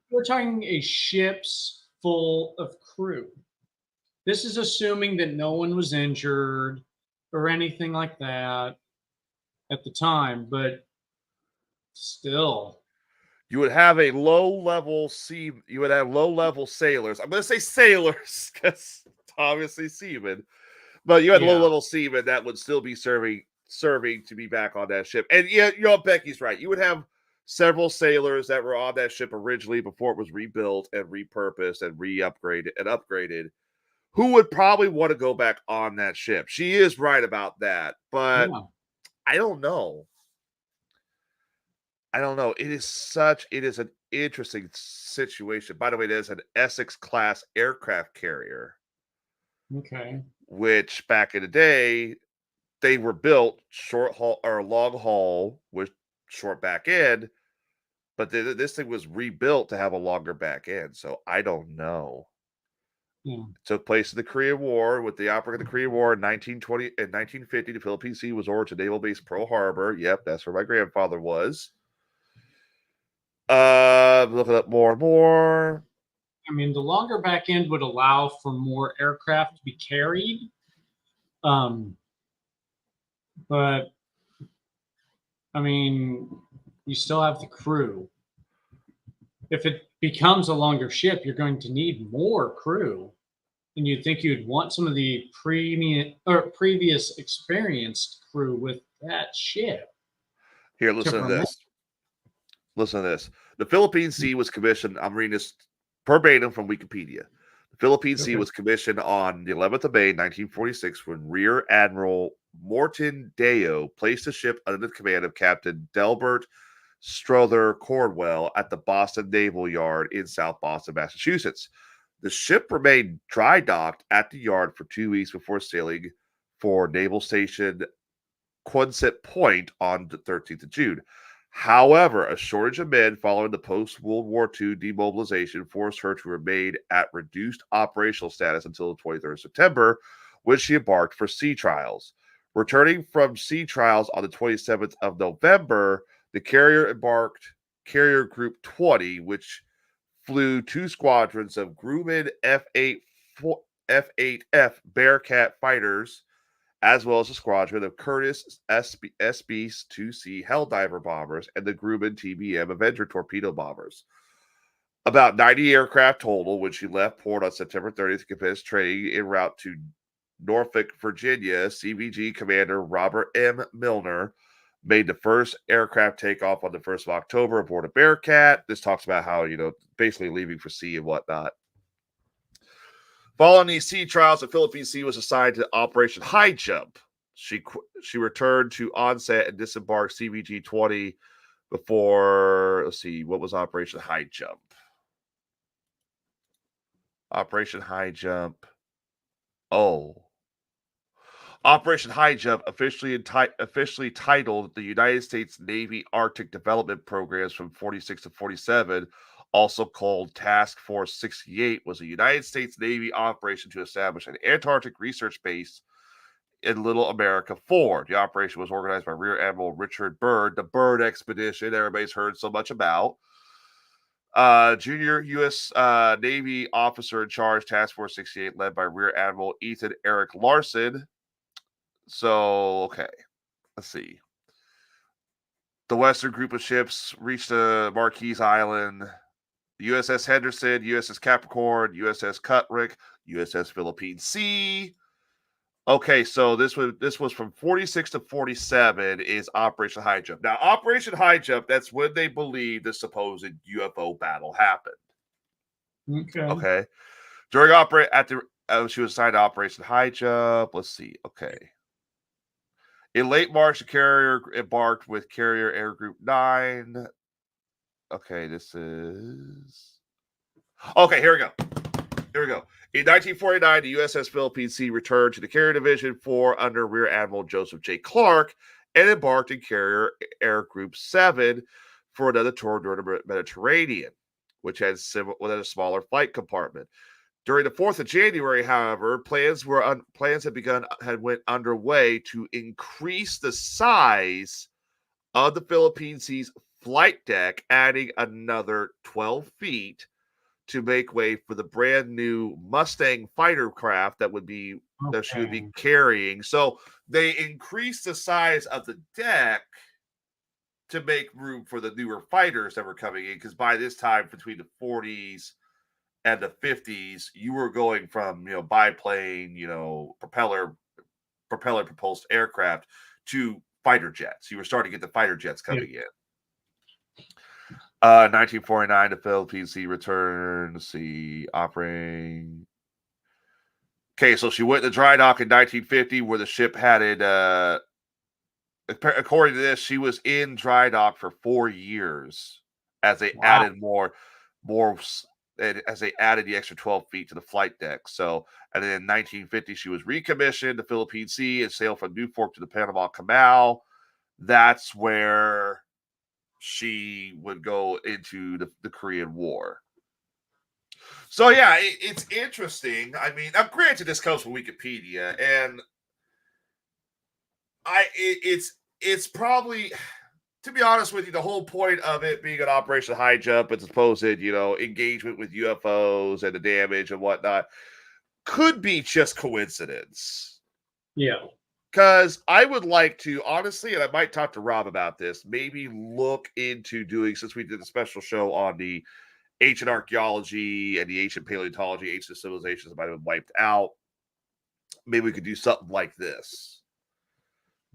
B: we're talking a ship's full of crew. This is assuming that no one was injured or anything like that at the time, but still.
A: You would have a low-level you would have low-level sailors. I'm going to say sailors because obviously seamen. But you had
B: Yeah.
A: low-level seamen that would still be serving to be back on that ship. And yeah, Becky's right. You would have several sailors that were on that ship originally before it was rebuilt and repurposed and upgraded, who would probably want to go back on that ship. She is right about that, but
B: Yeah.
A: I don't know. It is an interesting situation. By the way, there's an Essex class aircraft carrier,
B: Okay.
A: which back in the day they were built short haul or long haul with short back end, but this thing was rebuilt to have a longer back end. So I don't know.
B: Yeah.
A: It took place in the Korean War. With the outbreak of the Korean War in 1920 and 1950, the Philippine Sea was ordered to naval base Pearl Harbor. Yep, that's where my grandfather was. Looking up more and more.
B: I mean, the longer back end would allow for more aircraft to be carried. But I mean, you still have the crew. If it becomes a longer ship, you're going to need more crew. And you'd think you'd want some of the previous experienced crew with that ship
A: Here,
B: to
A: listen to
B: remain.
A: this. Listen to this. The Philippine Sea was commissioned. I'm reading this verbatim from Wikipedia. The Philippine Sea
B: Okay.
A: was commissioned on the 11th of May, 1946, when Rear Admiral Morton Deo placed the ship under the command of Captain Delbert Strother Cornwell at the Boston Naval Yard in South Boston, Massachusetts. The ship remained dry docked at the yard for 2 weeks before sailing for Naval Station Quonset Point on the 13th of June. However, a shortage of men following the post-World War II demobilization forced her to remain at reduced operational status until the 23rd of September, when she embarked for sea trials. Returning from sea trials on the 27th of November, the carrier embarked Carrier Group 20, which flew 2 squadrons of Grumman F-8F Bearcat fighters, as well as a squadron of Curtiss SB-2C Helldiver bombers and the Grumman TBM Avenger torpedo bombers. About 90 aircraft total when she left port on September 30th to commence training en route to Norfolk, Virginia. CVG Commander Robert M. Milner made the first aircraft takeoff on the 1st of October aboard a Bearcat. This talks about how, basically leaving for sea and whatnot. Following these sea trials, the Philippine Sea was assigned to Operation High Jump. She returned to onset and disembarked CVG-20 before, let's see, what was Operation High Jump? Operation High Jump. Oh. Operation High Jump, officially titled the United States Navy Arctic Development Programs from 46 to 47, also called Task Force 68, was a United States Navy operation to establish an Antarctic research base in Little America 4. The operation was organized by Rear Admiral Richard Byrd, the Byrd expedition everybody's heard so much about. Junior U.S. Navy officer in charge, Task Force 68, led by Rear Admiral Ethan Eric Larson. So, okay, let's see. The Western group of ships reached the Marquise Island. USS Henderson, USS Capricorn, USS Cutrick, USS Philippine Sea. Okay, so this was from 46 to 47 is Operation High Jump. Now, Operation High Jump, that's when they believe the supposed UFO battle happened. Okay. During she was assigned to Operation High Jump. Let's see. Okay. In late March, the carrier embarked with Carrier Air Group 9. Okay, this is... Okay, here we go. In 1949, the USS Philippine Sea returned to the Carrier Division 4 under Rear Admiral Joseph J. Clark and embarked in Carrier Air Group 7 for another tour during the Mediterranean, which had a smaller flight compartment. During the 4th of January, however, plans went underway to increase the size of the Philippine Sea's flight deck, adding another 12 feet to make way for the brand new Mustang fighter craft that she would be carrying. So they increased the size of the deck to make room for the newer fighters that were coming in, because by this time, between the 40s and the 50s, you were going from biplane, propeller propulsed aircraft to fighter jets. You were starting to get the fighter jets coming in. 1949, the Philippine Sea returned. Operating. Okay, so she went to dry dock in 1950, where the ship had it. According to this, she was in dry dock for 4 years as they added more, as they added the extra 12 feet to the flight deck. So, and then in 1950, she was recommissioned to Philippine Sea and sailed from Newport to the Panama Canal. That's where she would go into the Korean War. So yeah, it's interesting. I mean, granted, this comes from Wikipedia, and it's probably, to be honest with you, the whole point of it being an Operation High Jump and supposed engagement with UFOs and the damage and whatnot could be just coincidence.
B: Yeah.
A: Because I would like to, honestly, and I might talk to Rob about this, maybe look into doing, since we did a special show on the ancient archaeology and the ancient paleontology, ancient civilizations that might have been wiped out, maybe we could do something like this.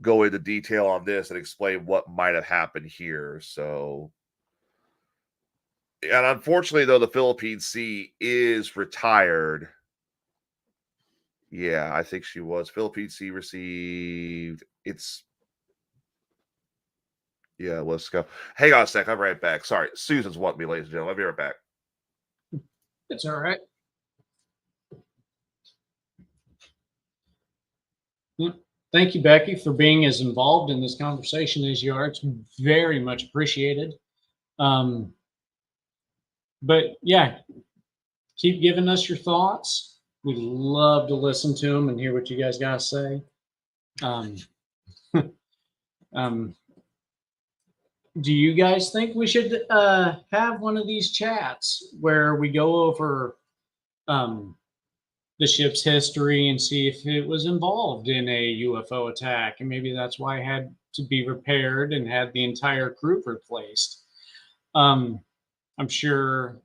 A: Go into detail on this and explain what might have happened here. So, and unfortunately, though, the Philippine Sea is retired. Yeah, I think she was. Philippine Sea received its. Yeah, let's go. Hang on a sec. I'm right back. Sorry. Susan's wanting me, ladies and gentlemen. I'll be right back.
B: It's all right. Yeah. Thank you, Becky, for being as involved in this conversation as you are. It's very much appreciated. But yeah, keep giving us your thoughts. We'd love to listen to them and hear what you guys got to say. Do you guys think we should have one of these chats where we go over the ship's history and see if it was involved in a UFO attack, and maybe that's why it had to be repaired and had the entire crew replaced? I'm sure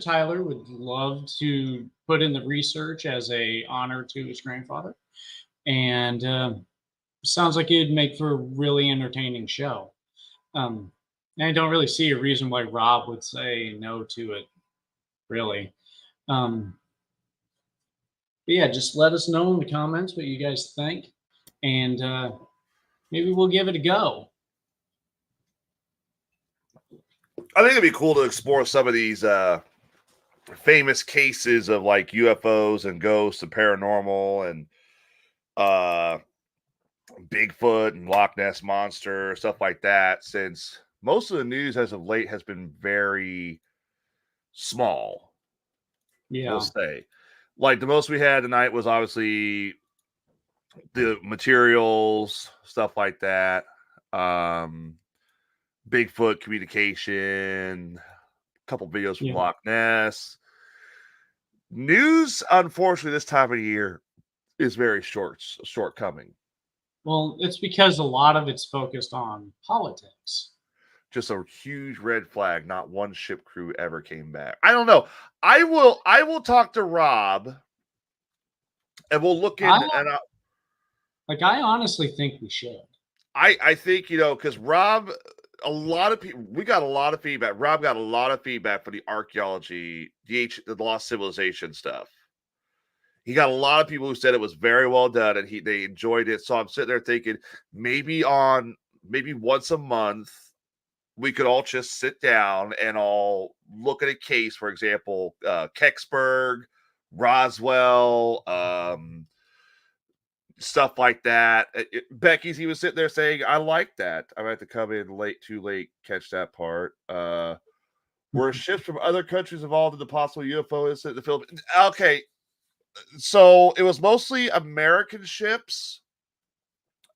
B: Tyler would love to put in the research as a honor to his grandfather, and sounds like it'd make for a really entertaining show. And I don't really see a reason why Rob would say no to it, really. But yeah, just let us know in the comments what you guys think, and maybe we'll give it a go.
A: I think it'd be cool to explore some of these famous cases of like UFOs and ghosts and paranormal and Bigfoot and Loch Ness Monster, stuff like that, since most of the news as of late has been very small.
B: Yeah.
A: We'll say. Like the most we had tonight was obviously the materials, stuff like that. Bigfoot communication, a couple videos from Loch Ness. News, unfortunately, this time of year is very shortcoming.
B: Well, it's because a lot of it's focused on politics.
A: Just a huge red flag. Not one ship crew ever came back. I don't know. I will talk to Rob, and we'll look in.
B: I honestly think we should.
A: I think, because Rob, a lot of people, we got a lot of feedback. Rob got a lot of feedback for the archaeology, the lost civilization stuff. He got a lot of people who said it was very well done and they enjoyed it. So I'm sitting there thinking maybe once a month we could all just sit down and all look at a case. For example, Kecksburg, Roswell, stuff like that. Becky's, he was sitting there saying, I like that. I might have to come in too late, catch that part. Were ships from other countries involved in the possible UFO incident in the Philippines? Okay, so it was mostly American ships.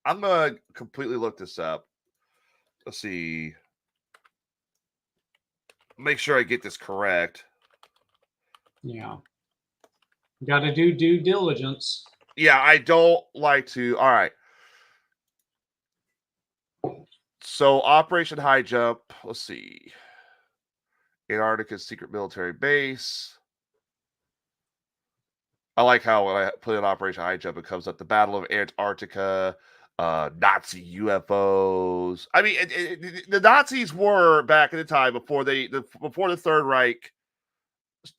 A: I'm gonna completely look this up. Let's see. Make sure I get this correct.
B: Yeah. Got to do due diligence.
A: Yeah, I don't like to. All right. So Operation High Jump. Let's see. Antarctica's secret military base. I like how when I put in Operation High Jump, it comes up the Battle of Antarctica, Nazi UFOs. I mean, the Nazis were back in the time before before the Third Reich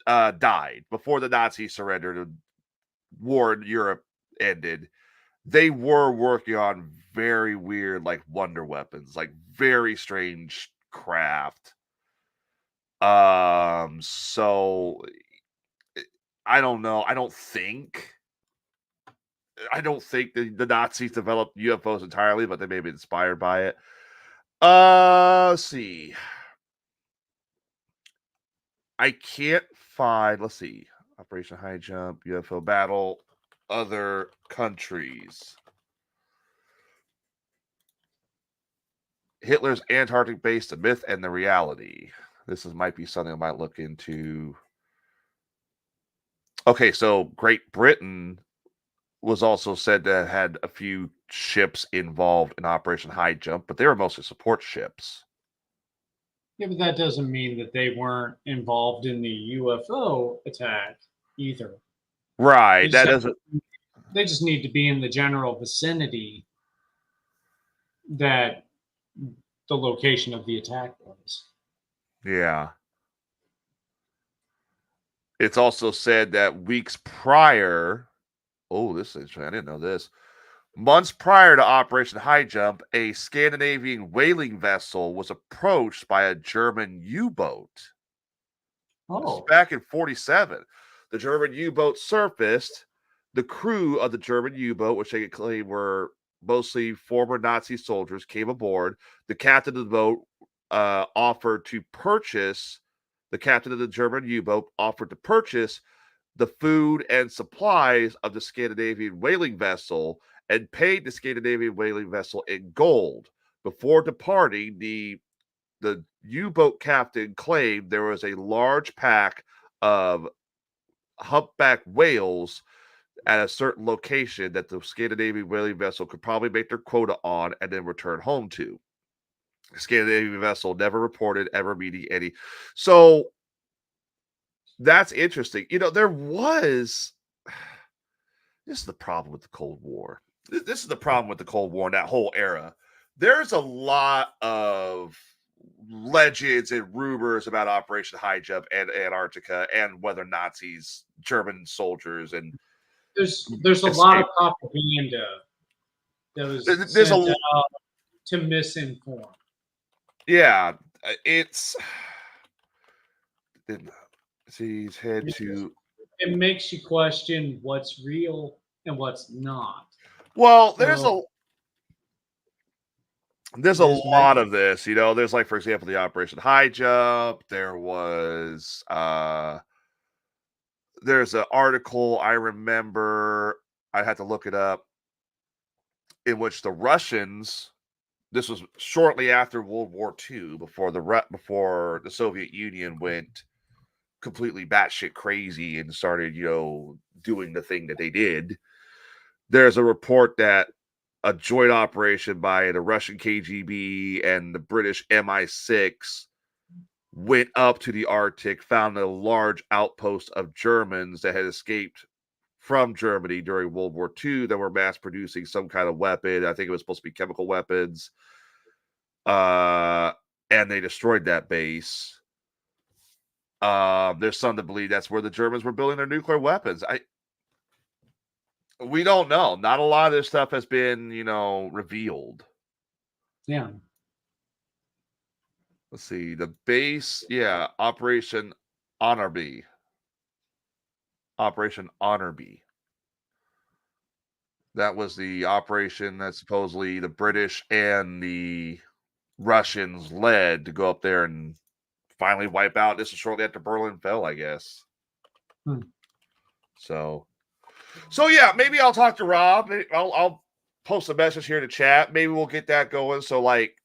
A: died, before the Nazis surrendered and war in Europe ended. They were working on very weird, like wonder weapons, like very strange craft. So I don't know. I don't think the Nazis developed UFOs entirely, but they may be inspired by it. Let's see. I can't find. Let's see. Operation High Jump, UFO battle, other countries. Hitler's Antarctic base, the myth and the reality. Might be something I might look into. Okay, so Great Britain was also said to have had a few ships involved in Operation High Jump, but they were mostly support ships.
B: Yeah, but that doesn't mean that they weren't involved in the UFO attack either.
A: Right. That doesn't.
B: They just need to be in the general vicinity that the location of the attack was.
A: Yeah. It's also said that weeks prior. Oh, this is interesting. I didn't know this. Months prior to Operation High Jump, a Scandinavian whaling vessel was approached by a German U-boat.
B: Oh.
A: Back in 1947, the German U-boat surfaced. The crew of the German U-boat, which they claim were mostly former Nazi soldiers, came aboard. The captain of the boat offered to purchase. The captain of the German U-boat offered to purchase the food and supplies of the Scandinavian whaling vessel and paid the Scandinavian whaling vessel in gold. Before departing, the U-boat captain claimed there was a large pack of humpback whales at a certain location that the Scandinavian whaling vessel could probably make their quota on and then return home to. The Scandinavian vessel never reported ever meeting any. So that's interesting. There was. This is the problem with the Cold War. This is the problem with the Cold War and that whole era. There's a lot of legends and rumors about Operation High Jump and Antarctica and whether Nazis, German soldiers, and
B: there's a lot of propaganda that was sent out to misinform.
A: Yeah, it's he's head to.
B: It makes you question what's real and what's not.
A: Well, there's a lot of this, there's like, for example, the Operation High Jump. There was there's an article I remember, I had to look it up, in which the Russians, this was shortly after World War II, before the Soviet Union went completely batshit crazy and started, doing the thing that they did. There's a report that a joint operation by the Russian KGB and the British MI6 went up to the Arctic, found a large outpost of Germans that had escaped from Germany during World War II that were mass producing some kind of weapon. I think it was supposed to be chemical weapons. And they destroyed that base. There's some that believe that's where the Germans were building their nuclear weapons. We don't know. Not a lot of this stuff has been, revealed.
B: Yeah.
A: Let's see. The base, Operation Honorby. Operation Honorby. That was the operation that supposedly the British and the Russians led to go up there and finally wipe out. This is shortly after Berlin fell, I guess. So yeah, maybe I'll talk to Rob. I'll post a message here to chat. Maybe we'll get that going. So like,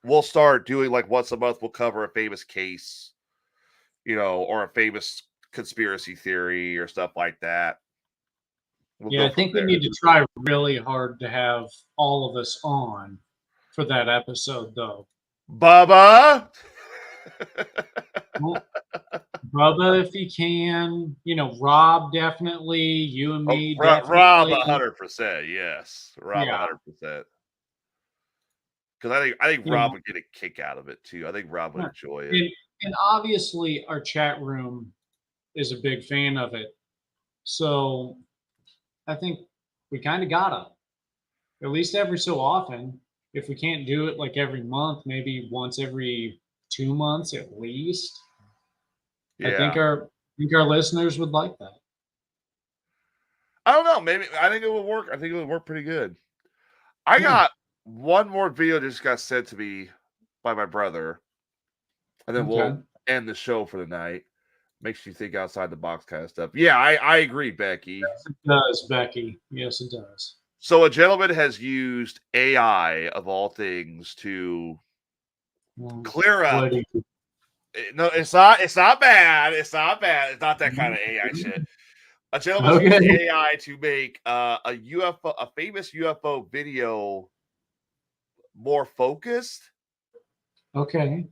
A: we'll start doing like once a month. We'll cover a famous case, or a famous conspiracy theory or stuff like that.
B: I think we need to try really hard to have all of us on for that episode, though.
A: Bubba,
B: Bubba, if he can, Rob definitely, you and me definitely.
A: Rob 100%, yes, Rob 100%. Because I think Rob would get a kick out of it too. I think Rob would enjoy it.
B: And obviously, our chat room is a big fan of it, so I think we kind of gotta, at least every so often. If we can't do it like every month, maybe once every 2 months at least. Yeah. I think our listeners would like that.
A: I don't know. Maybe I think it will work. I think it would work pretty good. I got one more video that just got sent to me by my brother, and then we'll end the show for the night. Makes you think outside the box kind of stuff. Yeah, I agree, Becky.
B: Yes, it does, Becky. Yes, it does.
A: So a gentleman has used AI of all things to clear up. No, it's not bad. It's not bad. It's not that kind of AI shit. A gentleman used AI to make a famous UFO video more focused.
B: Okay.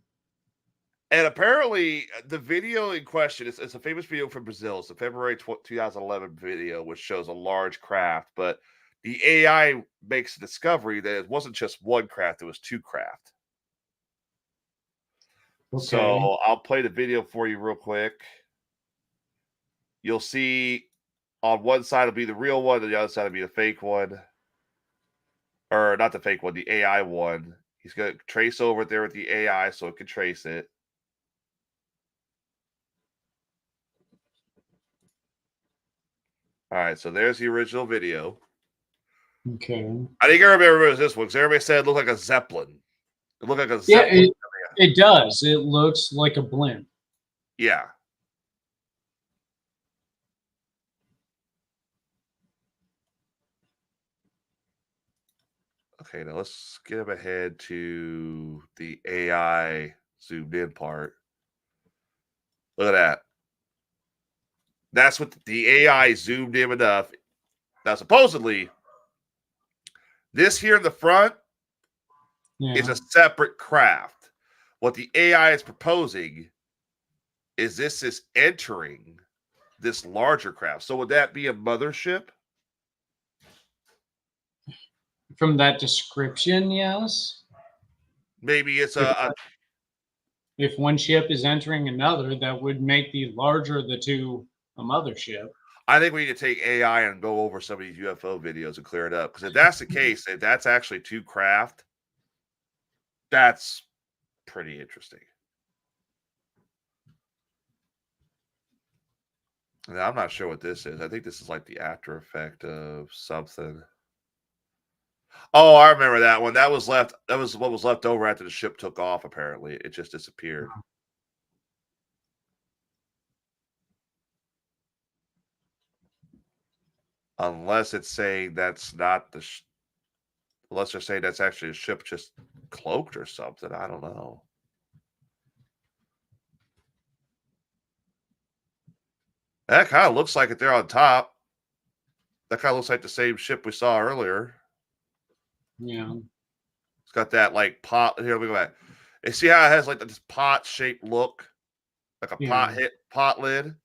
A: And apparently, the video in question it's a famous video from Brazil. It's a February 2011 video, which shows a large craft. But the AI makes a discovery that it wasn't just one craft; it was two craft. Okay. So I'll play the video for you real quick. You'll see on one side will be the real one, and the other side will be the fake one. Or not the fake one, the AI one. He's going to trace over there with the AI so it can trace it. All right, so there's the original video.
B: Okay.
A: I think everybody remembers this one because everybody said it looked like a Zeppelin. It looked like a Zeppelin.
B: Yeah, it does. It looks like a blimp.
A: Yeah. Okay, now let's skip ahead to the AI zoomed in part. Look at that. That's what the AI zoomed in enough. Now, supposedly, this here in the front is a separate craft. What the AI is proposing is this is entering this larger craft. So would that be a mothership?
B: From that description, yes.
A: Maybe it's
B: if one ship is entering another, that would make the larger of the two a mothership.
A: I think we need to take AI and go over some of these UFO videos and clear it up. Because if that's the case, if that's actually two craft, that's pretty interesting. And I'm not sure what this is. I think this is like the after effect of something. Oh, I remember that one. That was what was left over after the ship took off, apparently. It just disappeared. Unless it's saying that's not the unless they're saying that's actually a ship just cloaked or something. I don't know. That kind of looks like it there on top. That kind of looks like the same ship we saw earlier.
B: Yeah.
A: It's got that like pot. Here we go back. You see how it has like this pot-shaped look? Like a pot lid?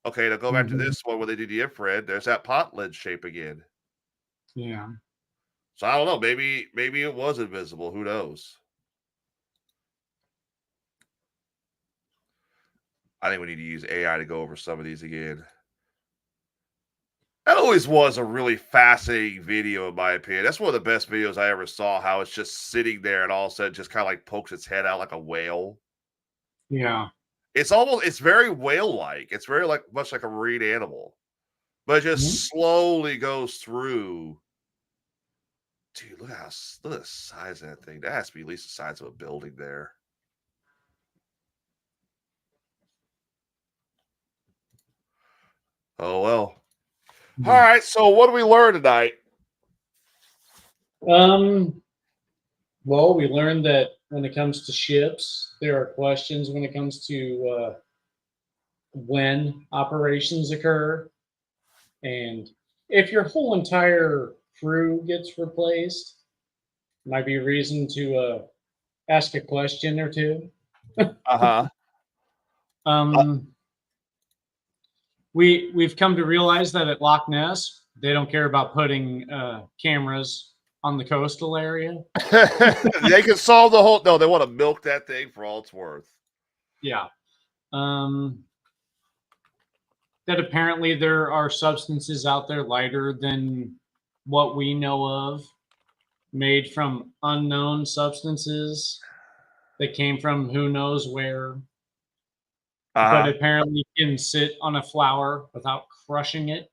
A: Okay, now go back to this one where they do the infrared. There's that pot lid shape again.
B: Yeah.
A: So I don't know. Maybe it was invisible. Who knows? I think we need to use AI to go over some of these again. That always was a really fascinating video, in my opinion. That's one of the best videos I ever saw. How it's just sitting there and all of a sudden just kind of like pokes its head out like a whale.
B: Yeah.
A: It's very whale-like. It's very much like a marine animal. But it just slowly goes through. Dude, look at the size of that thing. That has to be at least the size of a building there. Oh, well. All right. So what do we learn tonight?
B: Well, we learned that when it comes to ships, there are questions when it comes to when operations occur. And if your whole entire crew gets replaced, might be a reason to ask a question or two.
A: Uh-huh.
B: We've come to realize that at Loch Ness, they don't care about putting cameras on the coastal area.
A: They can solve the whole. No, they want to milk that thing for all it's worth.
B: Yeah. That apparently there are substances out there lighter than what we know of, made from unknown substances that came from who knows where, but apparently can sit on a flower without crushing it.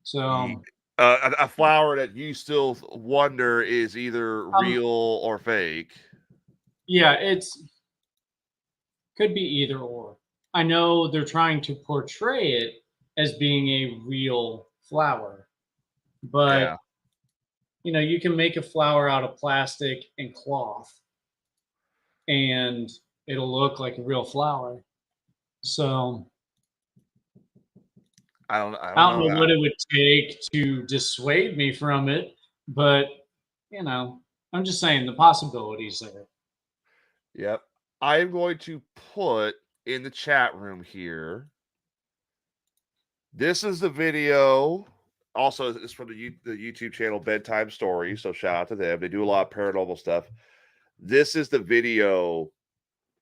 B: So
A: a flower that you still wonder is either real or fake.
B: Yeah, could be either or. I know they're trying to portray it as being a real flower, but you can make a flower out of plastic and cloth, and it'll look like a real flower. So
A: I don't
B: know what it would take to dissuade me from it, but I'm just saying the possibilities there.
A: Yep. I'm going to put in the chat room here. This is the video. Also, it's from the YouTube channel Bedtime Stories. So shout out to them. They do a lot of paranormal stuff. This is the video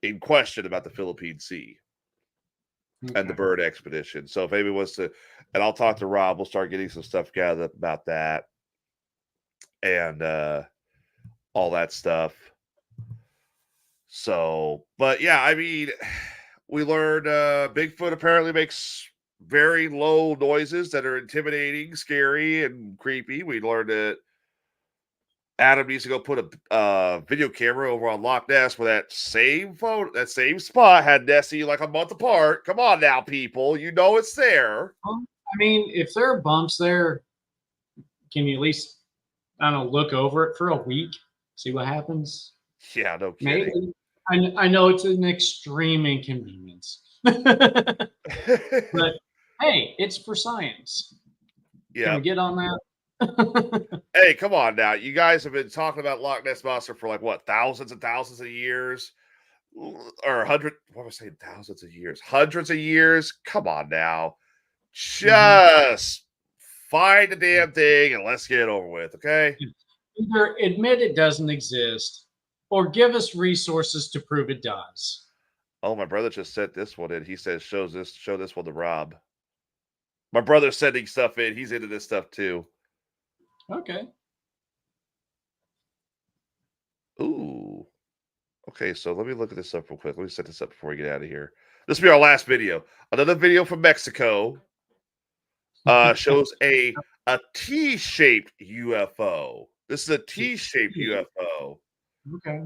A: in question about the Philippine Sea and the bird expedition. So if anybody wants to, and I'll talk to Rob, we'll start getting some stuff gathered about that and all that stuff. So, but yeah, I mean, we learned Bigfoot apparently makes very low noises that are intimidating, scary, and creepy. We learned that Adam needs to go put a video camera over on Loch Ness where that same spot had Nessie like a month apart. Come on now, people. You know it's there.
B: I mean, if there are bumps there, can you at least, I don't know, look over it for a week, see what happens?
A: Yeah, no kidding.
B: Maybe. I know it's an extreme inconvenience. But hey, it's for science. Yeah. Can we get on that?
A: Hey, come on now. You guys have been talking about Loch Ness Monster for like what, thousands and thousands of years? Or thousands of years. Hundreds of years. Come on now. Just find the damn thing and let's get it over with, okay?
B: Either admit it doesn't exist or give us resources to prove it does.
A: Oh, my brother just sent this one in. He says, show this one to Rob. My brother's sending stuff in. He's into this stuff too.
B: Okay.
A: Ooh. Okay, so let me look at this up real quick. Let me set this up before we get out of here. This will be our last video. Another video from Mexico. Shows a T-shaped UFO. This is a T-shaped UFO.
B: Okay.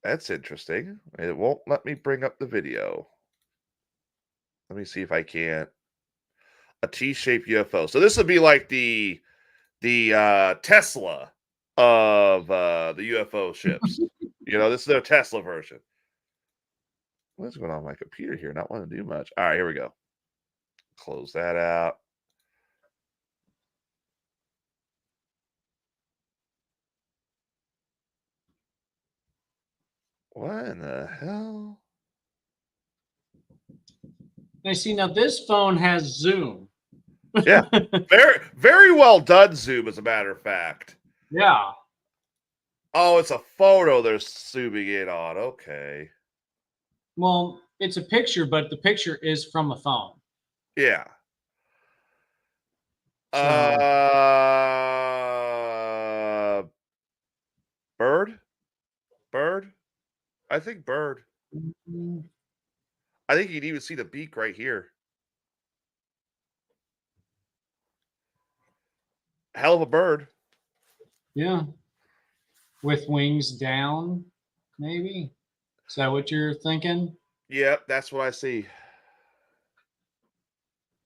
A: That's interesting. It won't let me bring up the video. Let me see if I can't. A T-shaped UFO. So this would be like the Tesla of the UFO ships. This is their Tesla version. What's going on with my computer here? Not wanting to do much. All right, here we go. Close that out. What in the hell?
B: I see. Now this phone has zoom.
A: Yeah, very, very well done zoom, as a matter of fact.
B: Yeah.
A: Oh, it's a photo they're zooming in on. Okay.
B: Well, it's a picture, but the picture is from a phone.
A: Yeah. Bird? I think bird. I think you can even see the beak right here. Hell of a bird.
B: Yeah. With wings down, maybe? Is that what you're thinking?
A: Yep, that's what I see.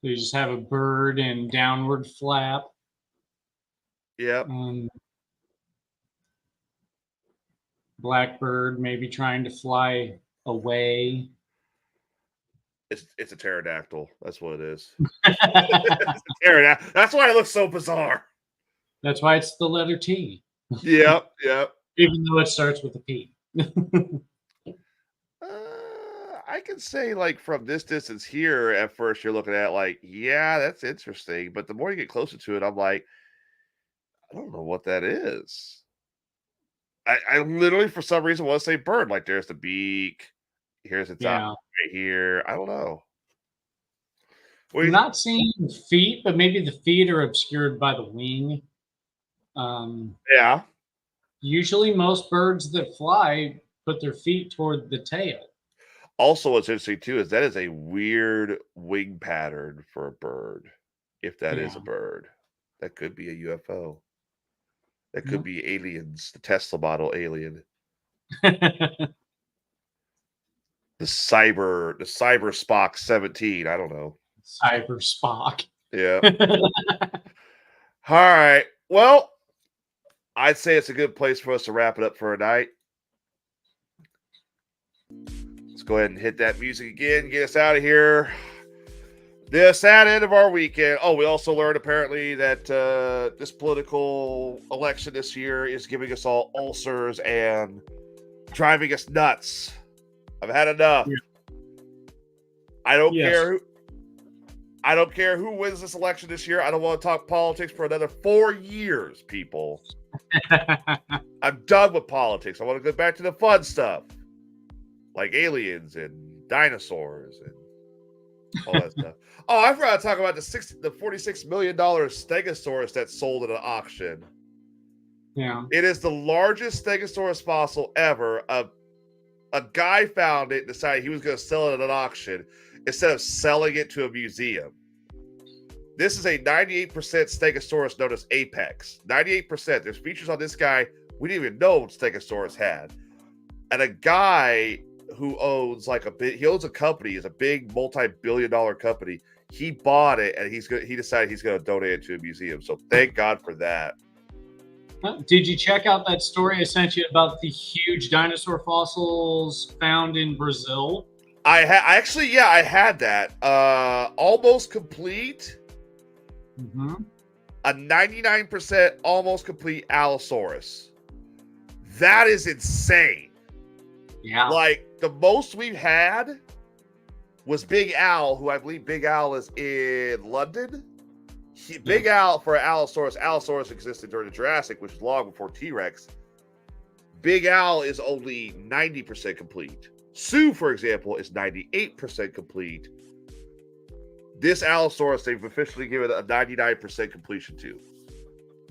B: You just have a bird in downward flap.
A: Yep.
B: Blackbird maybe trying to fly away.
A: It's a pterodactyl. That's what it is. It's a pterodactyl. That's why it looks so bizarre.
B: That's why it's the letter T.
A: Yep.
B: Even though it starts with a P.
A: I can say, like, from this distance here, at first you're looking at like, yeah, that's interesting. But the more you get closer to it, I'm like, I don't know what that is. I literally, for some reason, want to say bird. Like, there's the beak. Here's its eye right here. I don't know.
B: I'm not seeing feet, but maybe the feet are obscured by the wing.
A: Yeah.
B: Usually most birds that fly put their feet toward the tail.
A: Also, what's interesting too is that is a weird wing pattern for a bird. If that is a bird, that could be a UFO. That could be aliens, the Tesla model alien. The cyber Spock 17. I don't know.
B: Cyber Spock.
A: Yeah. All right. Well, I'd say it's a good place for us to wrap it up for a night. Let's go ahead and hit that music again. Get us out of here. The sad end of our weekend. Oh, we also learned apparently that this political election this year is giving us all ulcers and driving us nuts. I've had enough. Yeah. I don't care who wins this election this year. I don't want to talk politics for another 4 years, people. I'm done with politics. I want to go back to the fun stuff, like aliens and dinosaurs and all that stuff. Oh, I forgot to talk about the $46 million Stegosaurus that sold at an auction.
B: Yeah.
A: It is the largest Stegosaurus fossil ever. A guy found it and decided he was going to sell it at an auction instead of selling it to a museum. This is a 98% Stegosaurus known as Apex. 98%. There's features on this guy we didn't even know Stegosaurus had. And a guy who owns he owns a company, is a big multi-billion-dollar company. He bought it and he decided he's going to donate it to a museum. So thank God for that.
B: Did you check out that story I sent you about the huge dinosaur fossils found in Brazil?
A: I had that. Almost complete.
B: Mm-hmm.
A: A 99% almost complete Allosaurus. That is insane.
B: Yeah.
A: Like, the most we've had was Big Al, who I believe Big Al is in London. Big Al for Allosaurus. Allosaurus existed during the Jurassic, which is long before T-Rex. Big Al is only 90% complete. Sue, for example, is 98% complete. This Allosaurus, they've officially given a 99% completion to.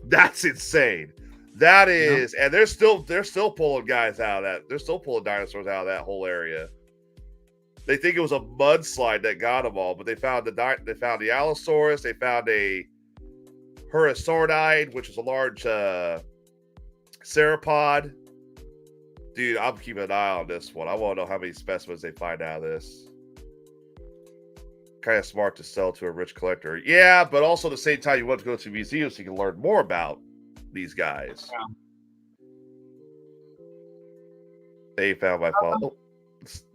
A: That's insane. That is, and they're still pulling guys out of that. They're still pulling dinosaurs out of that whole area. They think it was a mudslide that got them all, but they found the Allosaurus. They found a Hurrisaurnide, which is a large sauropod. Dude, I'm keeping an eye on this one. I want to know how many specimens they find out of this. Kind of smart to sell to a rich collector. Yeah, but also at the same time, you want to go to museums so you can learn more about these guys.
B: Yeah.
A: They found my father.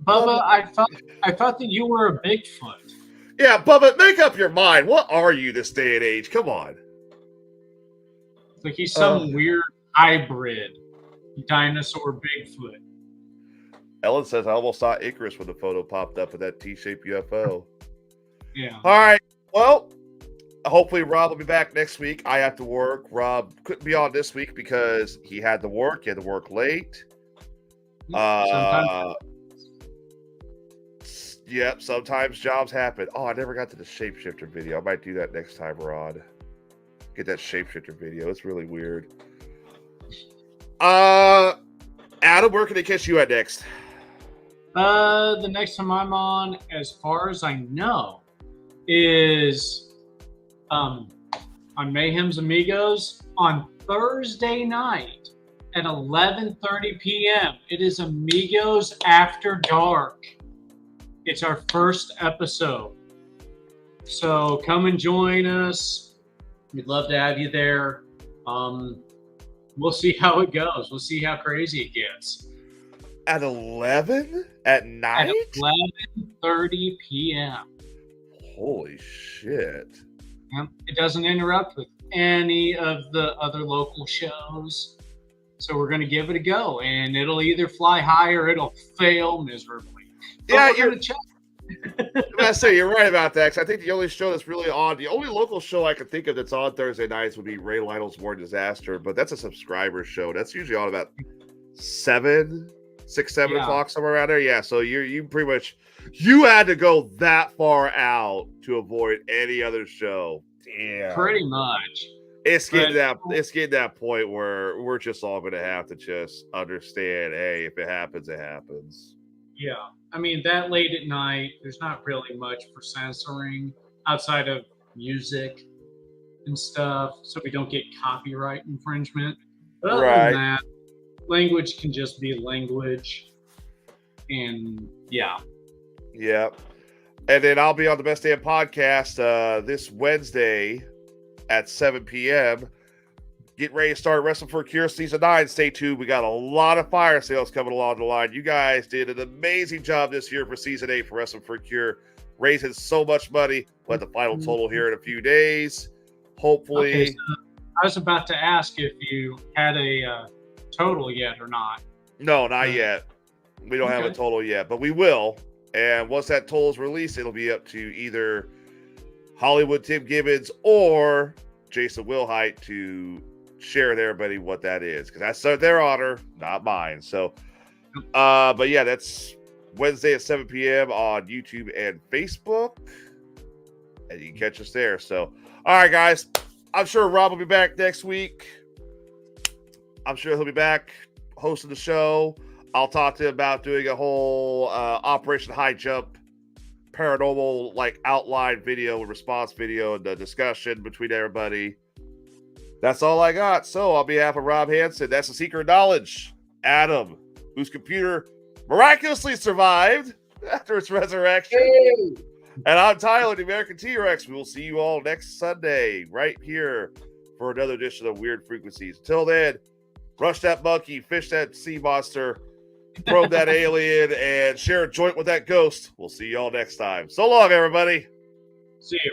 B: Bubba, I thought that you were a Bigfoot.
A: Yeah, Bubba, make up your mind. What are you this day and age? Come on.
B: Like he's some weird hybrid dinosaur Bigfoot.
A: Ellen says, I almost saw Icarus when the photo popped up with that T-shaped UFO.
B: Yeah.
A: All right. Well, hopefully Rob will be back next week. I have to work. Rob couldn't be on this week because he had to work. He had to work late. Yep, sometimes jobs happen. Oh, I never got to the shapeshifter video. I might do that next time, Rod. Get that shapeshifter video. It's really weird. Adam, where can they catch you at next?
B: The next time I'm on, as far as I know, is on Mayhem's Amigos on Thursday night at 11:30 p.m. It is Amigos After Dark. It's our first episode. So come and join us. We'd love to have you there. We'll see how it goes. We'll see how crazy it gets.
A: At 11 at night?
B: At 11:30 p.m.
A: Holy shit.
B: It doesn't interrupt with any of the other local shows. So we're going to give it a go, and it'll either fly high or it'll fail miserably.
A: Yeah, you're I say you're right about that. 'Cause I think the only show that's really on, the only local show I can think of that's on Thursday nights would be Ray Lionel's More Disaster, but that's a subscriber show. That's usually on about 7 o'clock, somewhere around there. Yeah, so you pretty much you had to go that far out to avoid any other show. Damn.
B: Pretty much.
A: It's getting to that point where we're just all going to have to just understand, hey, if it happens, it happens.
B: Yeah. I mean, that late at night, there's not really much for censoring outside of music and stuff, so we don't get copyright infringement. But other than that, language can just be language. And yeah.
A: Yep. And then I'll be on the Best Damn Podcast this Wednesday at 7 p.m. Get ready to start Wrestling for a Cure Season 9. Stay tuned. We got a lot of fire sales coming along the line. You guys did an amazing job this year for Season 8 for Wrestling for a Cure. Raising so much money. We'll have the final total here in a few days. Hopefully.
B: Okay, so I was about to ask if you had a total yet or not.
A: No, not yet. We don't have a total yet, but we will. And once that total is released, it'll be up to either Hollywood Tim Gibbons or Jason Wilhite to share with everybody what that is, because that's their honor, not mine. So, but yeah, that's Wednesday at 7 p.m. on YouTube and Facebook, and you can catch us there. So, all right, guys, I'm sure Rob will be back next week. I'm sure he'll be back hosting the show. I'll talk to him about doing a whole Operation High Jump paranormal like outline video and response video and the discussion between everybody. That's all I got. So on behalf of Rob Hansen, that's the Secret Knowledge, Adam, whose computer miraculously survived after its resurrection. Hey. And I'm Tyler, the American T-Rex. We will see you all next Sunday right here for another edition of Weird Frequencies. Until then, brush that monkey, fish that sea monster, probe that alien, and share a joint with that ghost. We'll see y'all next time. So long, everybody.
B: See you.